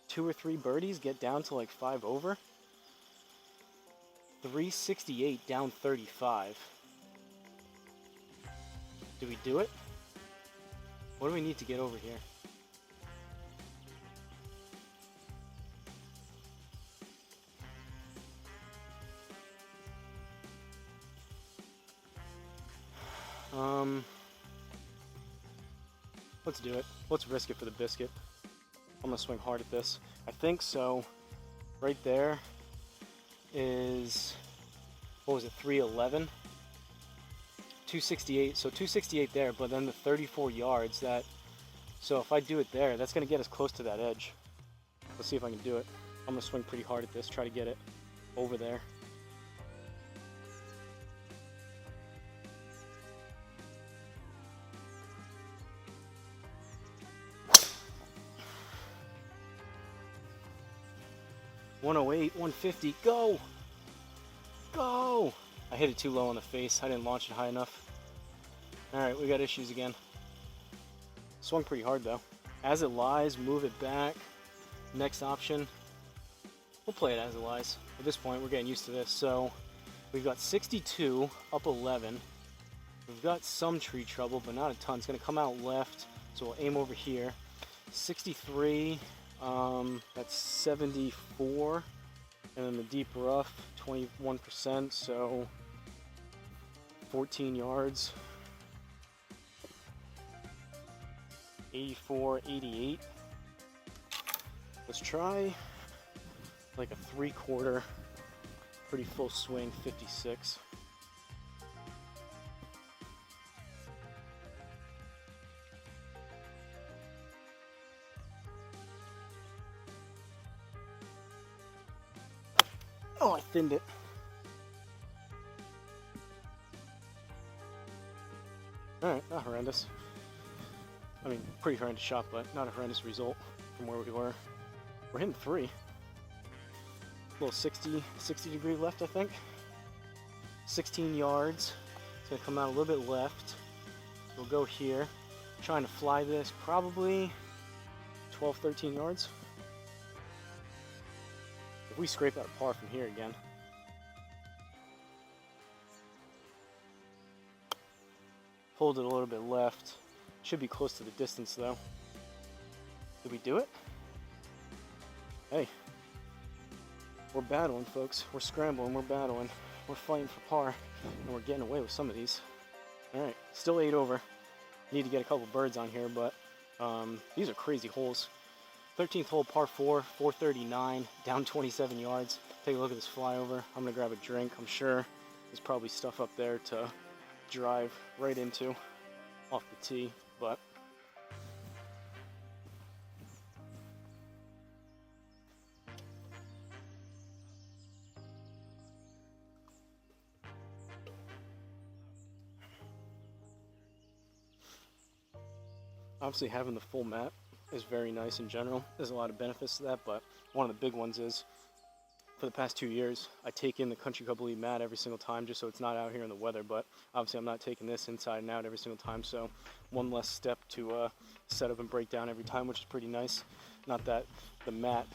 2 or 3 birdies, get down to like 5 over. 368 down 35. Do we do it? What do we need to get over here? Let's do it. Let's risk it for the biscuit. I'm gonna swing hard at this. I think so. Right there is, what was it, 311? 268, so 268 there, but then the 34 yards that, so if I do it there, that's gonna get us close to that edge. Let's see if I can do it. I'm gonna swing pretty hard at this, try to get it over there. .108, 150, go! Go! I hit it too low on the face. I didn't launch it high enough. Alright, we got issues again. Swung pretty hard though. As it lies, move it back. Next option, we'll play it as it lies. At this point, we're getting used to this. So, we've got 62, up 11. We've got some tree trouble, but not a ton. It's going to come out left, so we'll aim over here. 63, that's 74. And then the deep rough, 21%, so 14 yards. 84, 88. Let's try like a 3/4, pretty full swing, 56. Oh, I thinned it. Alright, not horrendous. I mean, pretty horrendous shot, but not a horrendous result from where we were. We're hitting 3. A little 60 degree left, I think. 16 yards. It's gonna come out a little bit left. We'll go here. Trying to fly this probably 12, 13 yards. If we scrape out a par from here again. Hold it a little bit left. Should be close to the distance though. Did we do it? Hey. We're battling, folks. We're scrambling, we're battling. We're fighting for par, and we're getting away with some of these. Alright, still 8 over. Need to get a couple birds on here, but these are crazy holes. 13th hole, par 4, 439, down 27 yards. Take a look at this flyover. I'm gonna grab a drink. I'm sure there's probably stuff up there to drive right into off the tee, but obviously having the full mat is very nice in general. There's a lot of benefits to that, but one of the big ones is for the past 2 years, I take in the Country Club Elite mat every single time just so it's not out here in the weather, but obviously I'm not taking this inside and out every single time, so one less step to set up and break down every time, which is pretty nice. Not that the mat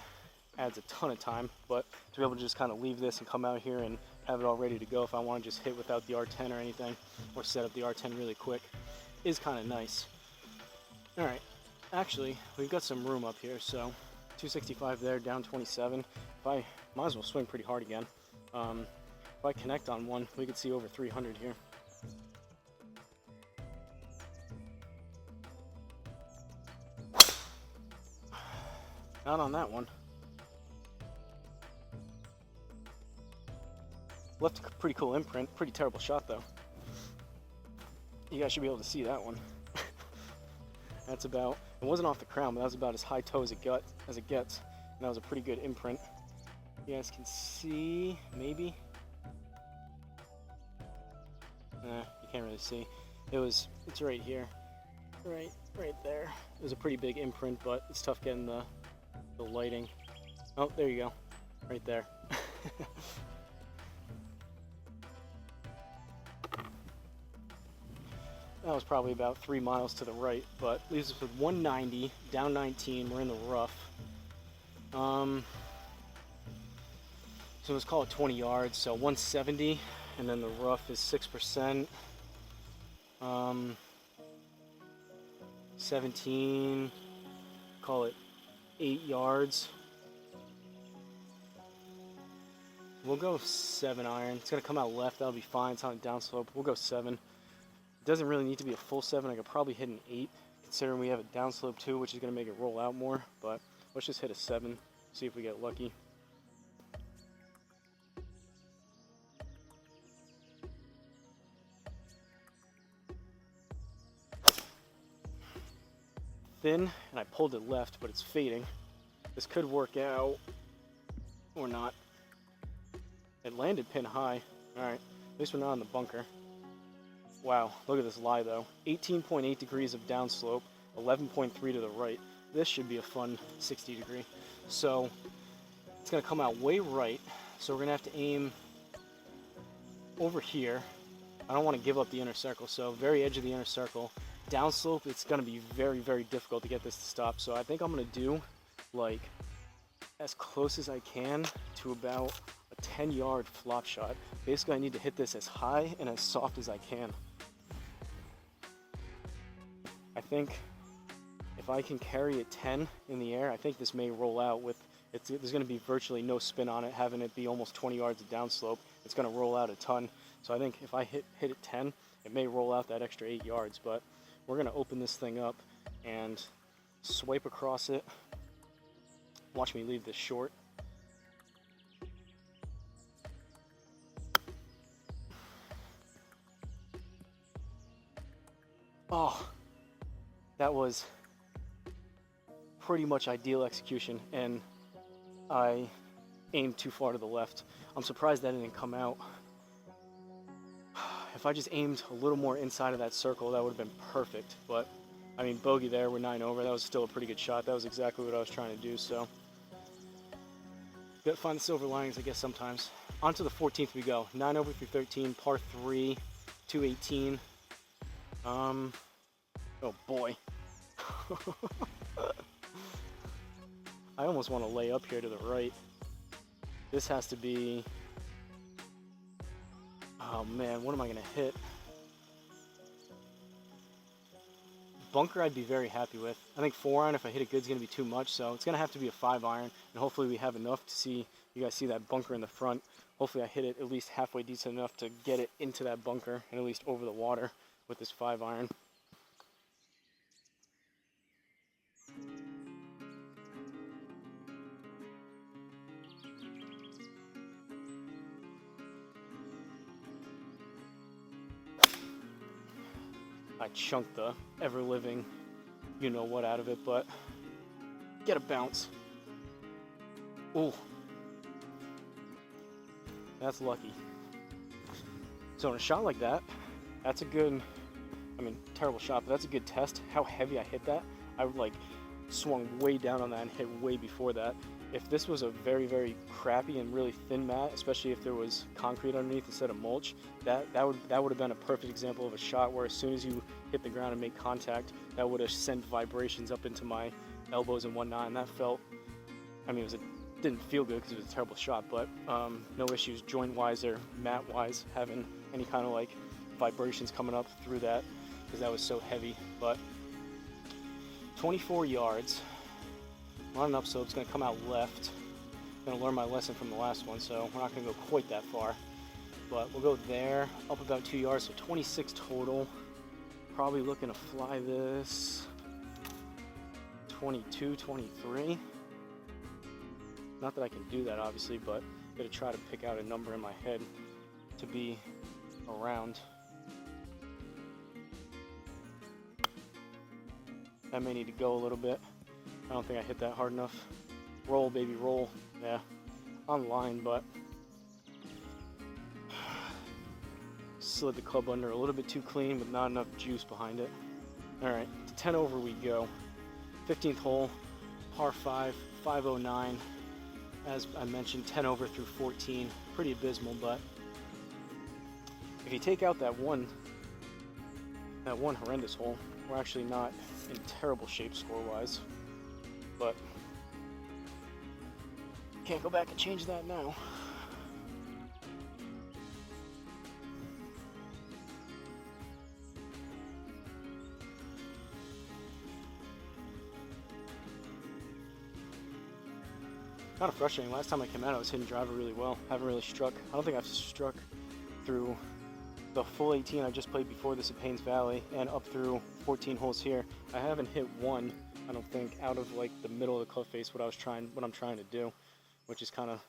adds a ton of time, but to be able to just kind of leave this and come out here and have it all ready to go if I want to just hit without the R10 or anything, or set up the R10 really quick, is kind of nice. Alright, actually, we've got some room up here, so 265 there, down 27. If I might as well swing pretty hard again. If I connect on one, we could see over 300 here. Not on that one. Left a pretty cool imprint. Pretty terrible shot though. You guys should be able to see that one. That's about, it wasn't off the crown, but that was about as high toe as it gets. And that was a pretty good imprint. You guys can see, maybe? You can't really see. It's right here. Right there. It was a pretty big imprint, but it's tough getting the lighting. Oh, there you go. Right there. That was probably about 3 miles to the right, but leaves us with 190, down 19, we're in the rough. So let's call it 20 yards, so 170, and then the rough is 6%. 17, call it 8 yards. We'll go 7 iron. It's gonna come out left, that'll be fine, it's on a downslope. We'll go 7. It doesn't really need to be a full 7. I could probably hit an 8, considering we have a downslope too, which is going to make it roll out more. But let's just hit a 7, see if we get lucky. Thin, and I pulled it left, but it's fading. This could work out, or not. It landed pin high. Alright, at least we're not in the bunker. Wow, look at this lie though. 18.8 degrees of downslope, 11.3 to the right. This should be a fun 60 degree. So it's gonna come out way right. So we're gonna have to aim over here. I don't want to give up the inner circle, so very edge of the inner circle. Downslope, it's gonna be very, very difficult to get this to stop. So I think I'm gonna do like as close as I can to about a 10-yard flop shot. Basically, I need to hit this as high and as soft as I can. I think if I can carry it 10 in the air, I think this may roll out with, there's going to be virtually no spin on it, having it be almost 20 yards of downslope. It's going to roll out a ton. So I think if I hit it 10, it may roll out that extra 8 yards, but we're going to open this thing up and swipe across it. Watch me leave this short. Oh, that was pretty much ideal execution, and I aimed too far to the left. I'm surprised that didn't come out. If I just aimed a little more inside of that circle, that would have been perfect. But, I mean, bogey there, we're 9 over. That was still a pretty good shot. That was exactly what I was trying to do, so. Gotta find the silver linings, I guess, sometimes. On to the 14th we go. 9 over through 13, par 3, 218. Oh boy. I almost want to lay up here to the right. This has to be, oh man, what am I going to hit? Bunker I'd be very happy with. I think 4 iron, if I hit it good, is going to be too much, so it's going to have to be a 5 iron, and hopefully we have enough to see, you guys see that bunker in the front. Hopefully I hit it at least halfway decent enough to get it into that bunker, and at least over the water with this 5 iron. I chunked the ever-living you-know-what out of it, but get a bounce. Ooh. That's lucky. So in a shot like that, that's a good, I mean, terrible shot, but that's a good test. How heavy I hit that. I like swung way down on that and hit way before that. If this was a very, very crappy and really thin mat, especially if there was concrete underneath instead of mulch, that would have been a perfect example of a shot where as soon as you hit the ground and make contact, that would have sent vibrations up into my elbows and whatnot, and that felt, I mean, didn't feel good because it was a terrible shot, but no issues joint-wise or mat-wise having any kind of like vibrations coming up through that because that was so heavy. But 24 yards. On an upslope, it's going to come out left. I'm going to learn my lesson from the last one, so we're not going to go quite that far. But we'll go there, up about 2 yards, so 26 total. Probably looking to fly this 22, 23. Not that I can do that, obviously, but I'm going to try to pick out a number in my head. to be around. That may need to go a little bit. I don't think I hit that hard enough. Roll, baby, roll. Yeah, on line, but slid the club under a little bit too clean with not enough juice behind it. All right, to 10 over we go. 15th hole, par 5, 509. As I mentioned, 10 over through 14. Pretty abysmal, but if you take out that one horrendous hole, we're actually not in terrible shape score-wise, but can't go back and change that now. Kind of frustrating. Last time I came out, I was hitting driver really well. Haven't really struck. I don't think I've struck through the full 18 I just played before this at Paynes Valley and up through 14 holes here. I haven't hit one, I don't think, out of like the middle of the club face, what I'm trying to do, which is kind of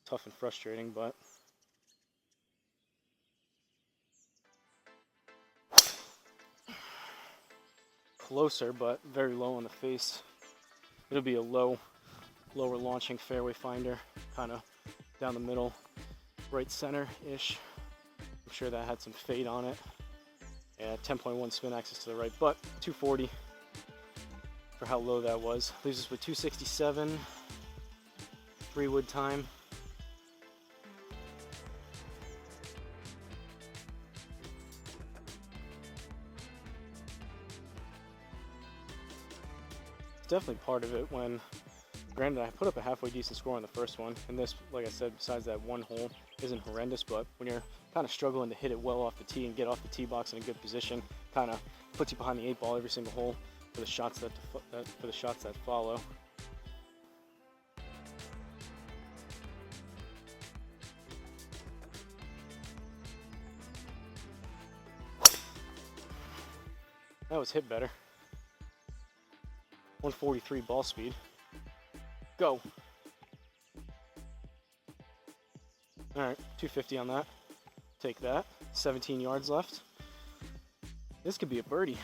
tough and frustrating, but closer, but very low on the face. It'll be a lower launching fairway finder, kind of down the middle, right center-ish. I'm sure that had some fade on it. Yeah, 10.1 spin axis to the right, but 240 for how low that was. Leaves us with 267, 3 wood time. It's definitely part of it when, granted, I put up a halfway decent score on the first one, and this, like I said, besides that one hole, isn't horrendous, but when you're kind of struggling to hit it well off the tee and get off the tee box in a good position, kind of puts you behind the 8 ball every single hole for the shots that follow. That was hit better. 143 ball speed. Go. All right, 250 on that. Take that. 17 yards left. This could be a birdie.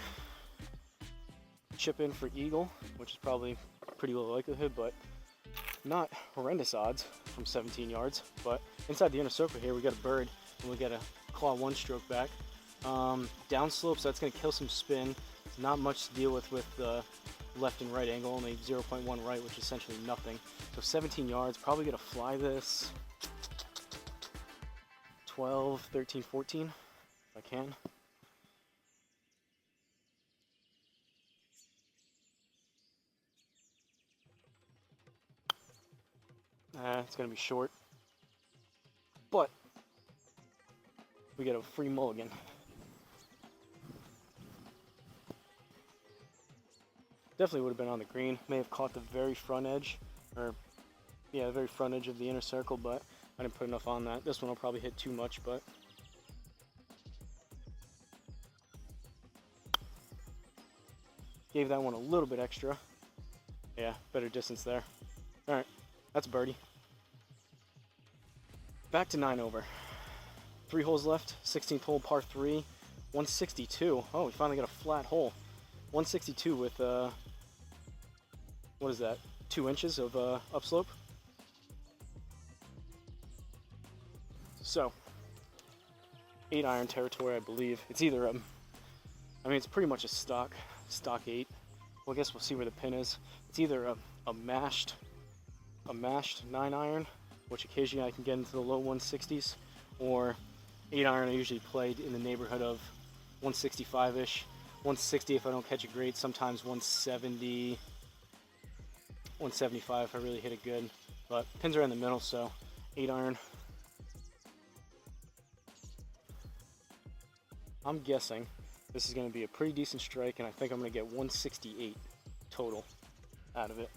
Chip in for eagle, which is probably pretty low likelihood, but not horrendous odds from 17 yards. But inside the inner circle here, we got a bird, and we got a claw 1 stroke back. Down slope, so that's going to kill some spin. It's not much to deal with the left and right angle, only 0.1 right, which is essentially nothing. So 17 yards, probably going to fly this 12, 13, 14, if I can. It's going to be short, but we get a free mulligan. Definitely would have been on the green. May have caught the very front edge, or yeah, the very front edge of the inner circle, but I didn't put enough on that. This one will probably hit too much, but gave that one a little bit extra. Yeah, better distance there. All right, that's birdie. Back to 9 over. 3 holes left. 16th hole, par 3, 162. Oh, we finally got a flat hole. 162 with what is that? 2 inches of upslope. So 8-iron territory, I believe. It's either I mean, it's pretty much a stock 8. Well, I guess we'll see where the pin is. It's either a mashed 9-iron, which occasionally I can get into the low 160s, or 8-iron I usually played in the neighborhood of 165-ish. 160 if I don't catch it great, sometimes 170, 175 if I really hit it good. But pins are in the middle, so 8-iron. I'm guessing this is going to be a pretty decent strike, and I think I'm going to get 168 total out of it.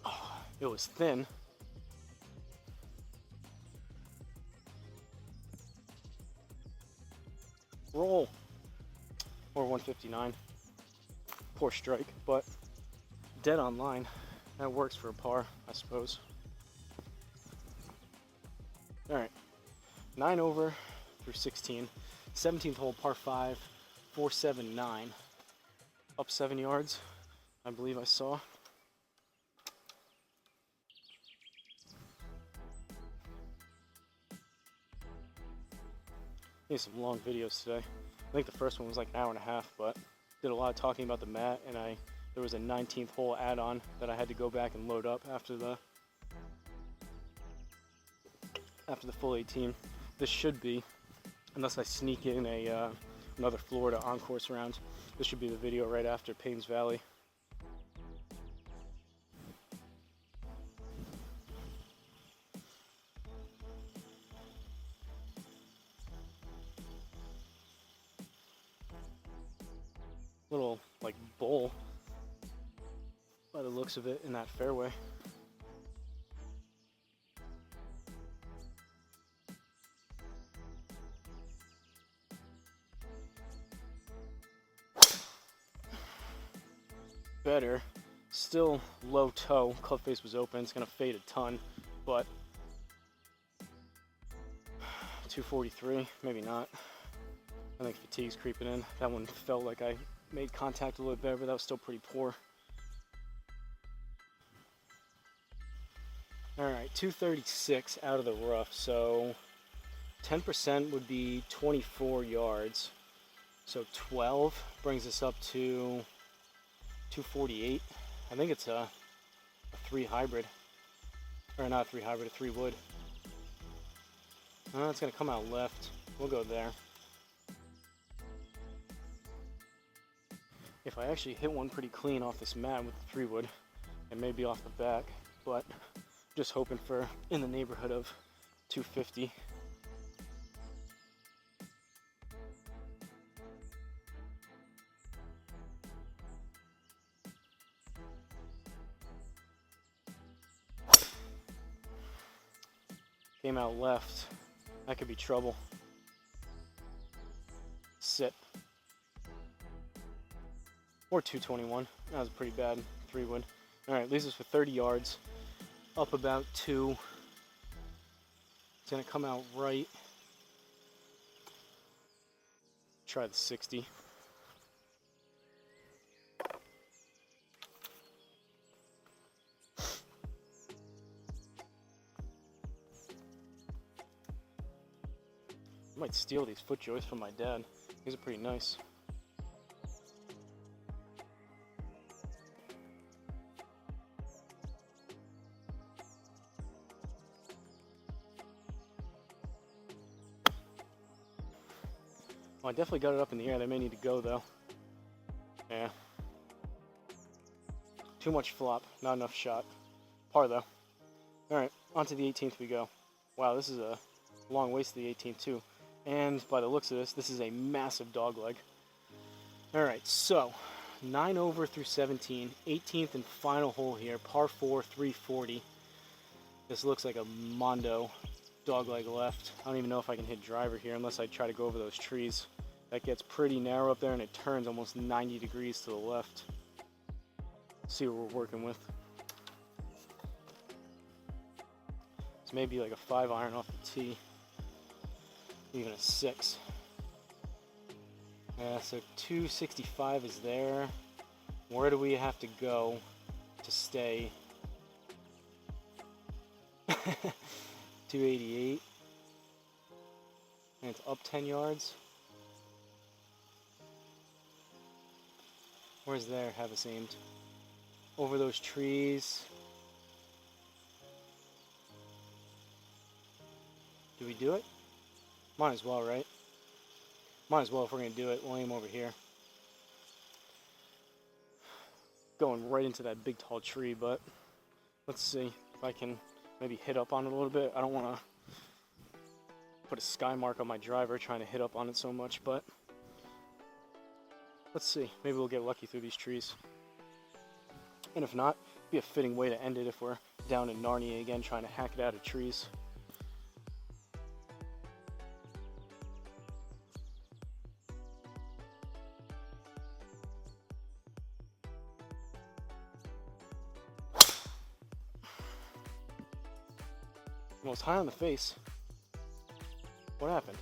Oh, it was thin. Roll. Or 159. Poor strike, but dead on line. That works for a par, I suppose. All right, 9 over through 16. 17th hole, par 5, 479. Up 7 yards, I believe I saw. Need some long videos today. I think the first one was like an hour and a half, but did a lot of talking about the mat, and there was a 19th hole add-on that I had to go back and load up after the full 18. This should be, unless I sneak in another Florida on-course round, this should be the video right after Paynes Valley. Little like bowl by the looks of it in that fairway. Better. Still low toe. Club face was open. It's gonna fade a ton, but 243, maybe not. I think fatigue's creeping in. That one felt like I made contact a little bit better, but that was still pretty poor. All right, 236 out of the rough, so 10% would be 24 yards. So 12 brings us up to 248. I think it's a 3 hybrid. Or not a 3 hybrid, a 3 wood. It's gonna come out left. We'll go there. If I actually hit one pretty clean off this mat with the 3 wood, and maybe off the back, but just hoping for in the neighborhood of 250. Came out left. That could be trouble. Sit. Or 221. That was a pretty bad 3 wood. Alright, leaves us with 30 yards. Up about 2. It's going to come out right. Try the 60. I might steal these foot joists from my dad. These are pretty nice. Well, I definitely got it up in the air. They may need to go though. Yeah. Too much flop, not enough shot. Par though. Alright, on to the 18th we go. Wow, this is a long ways to the 18th too. And by the looks of this is a massive dog leg. Alright, so 9 over through 17, 18th and final hole here, par 4, 340. This looks like a mondo dog leg left. I don't even know if I can hit driver here unless I try to go over those trees. That gets pretty narrow up there and it turns almost 90 degrees to the left. Let's see what we're working with. It's maybe like a 5 iron off the tee. Even a 6. Yeah, so 265 is there. Where do we have to go to stay? 288. And it's up 10 yards. Where's there? Have us aimed. Over those trees. Do we do it? Might as well, right? Might as well if we're going to do it. We'll aim over here. Going right into that big tall tree, but let's see if I can maybe hit up on it a little bit. I don't want to put a sky mark on my driver trying to hit up on it so much, but let's see. Maybe we'll get lucky through these trees. And if not, it'd be a fitting way to end it if we're down in Narnia again trying to hack it out of trees. Well, it's high on the face. What happened?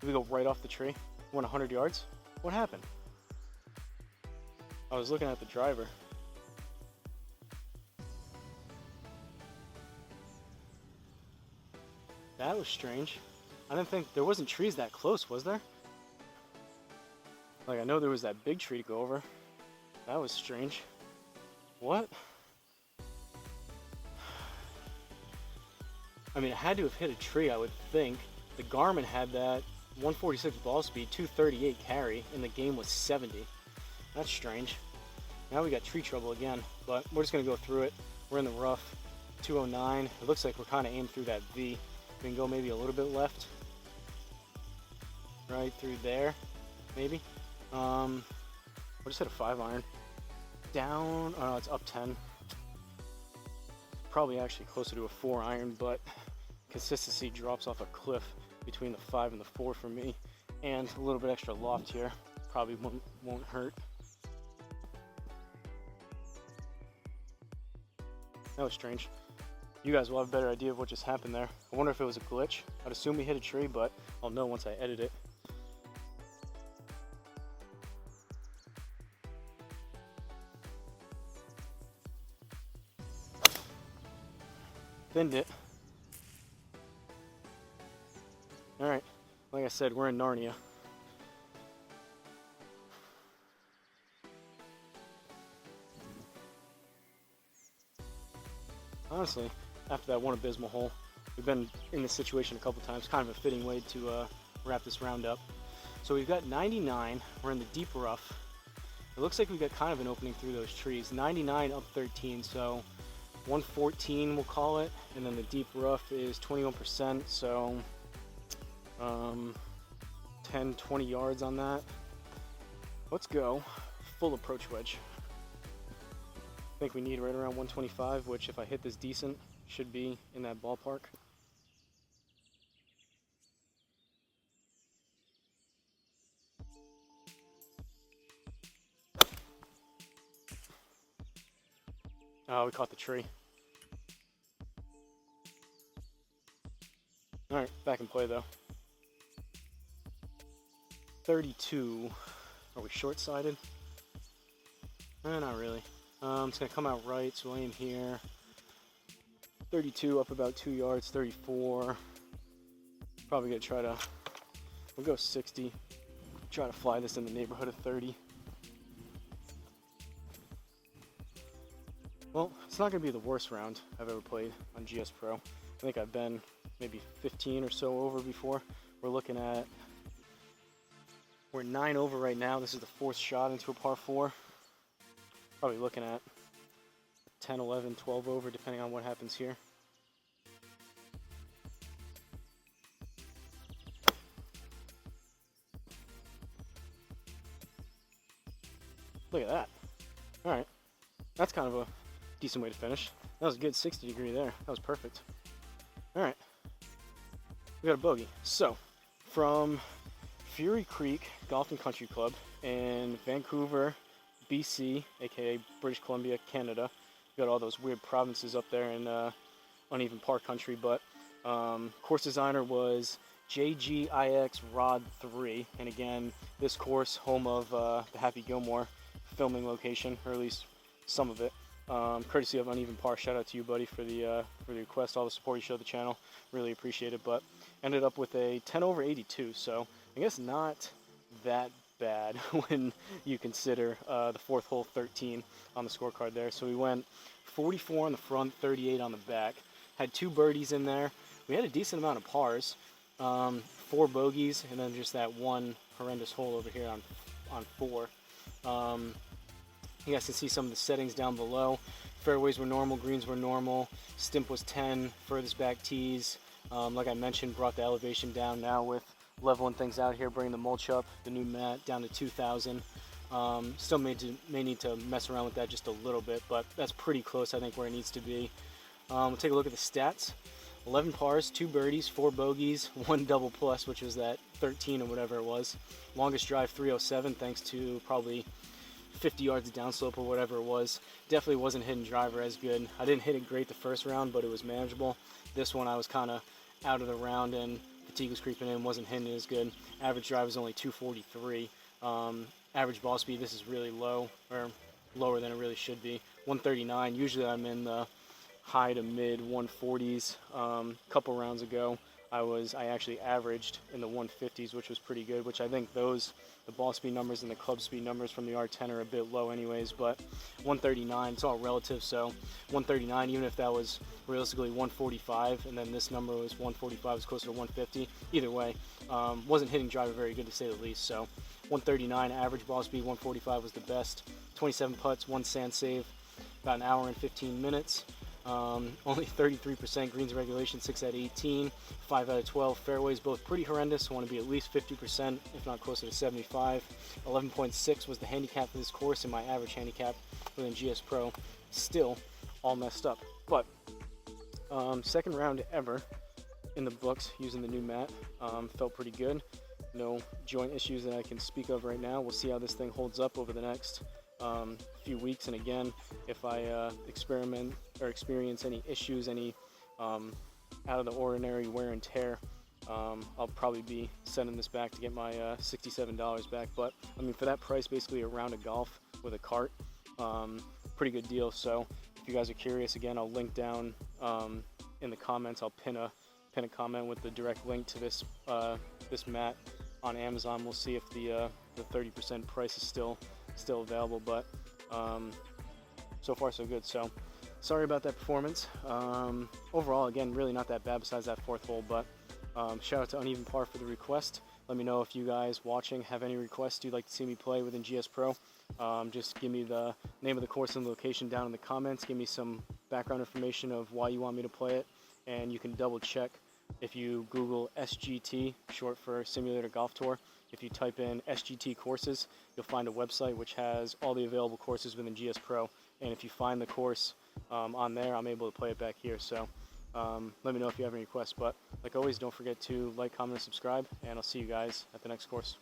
Did we go right off the tree? Went 100 yards? What happened? I was looking at the driver. That was strange. I didn't think there wasn't trees that close, was there? Like, I know there was that big tree to go over. That was strange. What? I mean, it had to have hit a tree, I would think. The Garmin had that 146 ball speed, 238 carry, and the game was 70. That's strange. Now we got tree trouble again, but we're just gonna go through it. We're in the rough, 209. It looks like we're kind of aimed through that V. We can go maybe a little bit left, right through there, maybe. We'll just hit a 5-iron. Down, oh no, it's up 10. Probably actually closer to a 4-iron, but consistency drops off a cliff between the 5 and the 4 for me, and a little bit extra loft here probably won't hurt. That was strange. You guys will have a better idea of what just happened there. I wonder if it was a glitch. I'd assume we hit a tree, but I'll know once I edit it. Thinned it. Alright, like I said, we're in Narnia. Honestly, after that one abysmal hole, we've been in this situation a couple times, kind of a fitting way to wrap this round up. So we've got 99, we're in the deep rough. It looks like we've got kind of an opening through those trees. 99 up 13, so 114 we'll call it, and then the deep rough is 21%, so 10, 20 yards on that. Let's go full approach wedge. I think we need right around 125, which if I hit this decent, should be in that ballpark. Oh, we caught the tree. Alright, back in play though. 32. Are we short-sided? Not really. It's going to come out right, so we'll aim here. 32 up about 2 yards, 34. Probably going to try to, we'll go 60. Try to fly this in the neighborhood of 30. Well, it's not going to be the worst round I've ever played on GS Pro. I think I've been maybe 15 or so over before. We're looking at, we're 9 over right now. This is the 4th shot into a par 4. Probably looking at 10, 11, 12 over, depending on what happens here. Look at that. Alright. That's kind of a decent way to finish. That was a good 60 degree there. That was perfect. Alright. We got a bogey. So, from Furry Creek Golf and Country Club in Vancouver, BC, aka British Columbia, Canada. We got all those weird provinces up there in uneven par country, but course designer was JGIX Rod 3, and again, this course, home of the Happy Gilmore filming location, or at least some of it. Courtesy of Uneven Par. Shout out to you, buddy, for the request, all the support you showed the channel. Really appreciate it. But ended up with a 10 over 82, so I guess not that bad when you consider the 4th hole 13 on the scorecard there. So we went 44 on the front, 38 on the back. Had 2 birdies in there. We had a decent amount of pars, 4 bogeys, and then just that one horrendous hole over here on 4. You guys can see some of the settings down below. Fairways were normal, greens were normal. Stimp was 10, furthest back tees. Like I mentioned, brought the elevation down now with leveling things out here, bringing the mulch up, the new mat down to 2,000. Still may need to mess around with that just a little bit, but that's pretty close, I think, where it needs to be. We'll take a look at the stats. 11 pars, 2 birdies, 4 bogeys, 1 double plus, which was that 13 or whatever it was. Longest drive 307, thanks to probably 50 yards of downslope or whatever it was. Definitely wasn't hitting driver as good. I didn't hit it great the first round, but it was manageable. This one I was kind of out of the round and fatigue was creeping in, wasn't hitting it as good. Average drive was only 243. Average ball speed, this is really low, or lower than it really should be. 139. Usually I'm in the high to mid 140s. Couple rounds ago, I actually averaged in the 150s, which was pretty good, which I think the ball speed numbers and the club speed numbers from the R10 are a bit low anyways, but 139, it's all relative, so 139, even if that was realistically 145, and then this number was 145, was closer to 150, either way, wasn't hitting driver very good to say the least, so 139 average ball speed, 145 was the best, 27 putts, 1 sand save, about an hour and 15 minutes. Only 33% greens regulation, 6 out of 18, 5 out of 12 fairways, both pretty horrendous. I want to be at least 50%, if not closer to 75. 11.6 was the handicap for this course, and my average handicap within GSPro. Still all messed up. But second round ever in the books using the new mat. Felt pretty good. No joint issues that I can speak of right now. We'll see how this thing holds up over the next few weeks, and again, if I experiment or experience any issues, any out of the ordinary wear and tear, I'll probably be sending this back to get my $67 back. But I mean, for that price, basically a round of golf with a cart, pretty good deal. So if you guys are curious, again, I'll link down in the comments. I'll pin a comment with the direct link to this this mat on Amazon. We'll see if the 30% price is still available, but so far so good. So sorry about that performance. Overall, again, really not that bad besides that fourth hole, but shout out to Uneven Par for the request. Let me know if you guys watching have any requests you'd like to see me play within GSPro. Just give me the name of the course and location down in the comments. Give me some background information of why you want me to play it, and you can double check if you Google SGT, short for Simulator Golf Tour. If you type in SGT courses, you'll find a website which has all the available courses within GSPro. And if you find the course on there, I'm able to play it back here. So let me know if you have any requests. But like always, don't forget to like, comment, and subscribe. And I'll see you guys at the next course.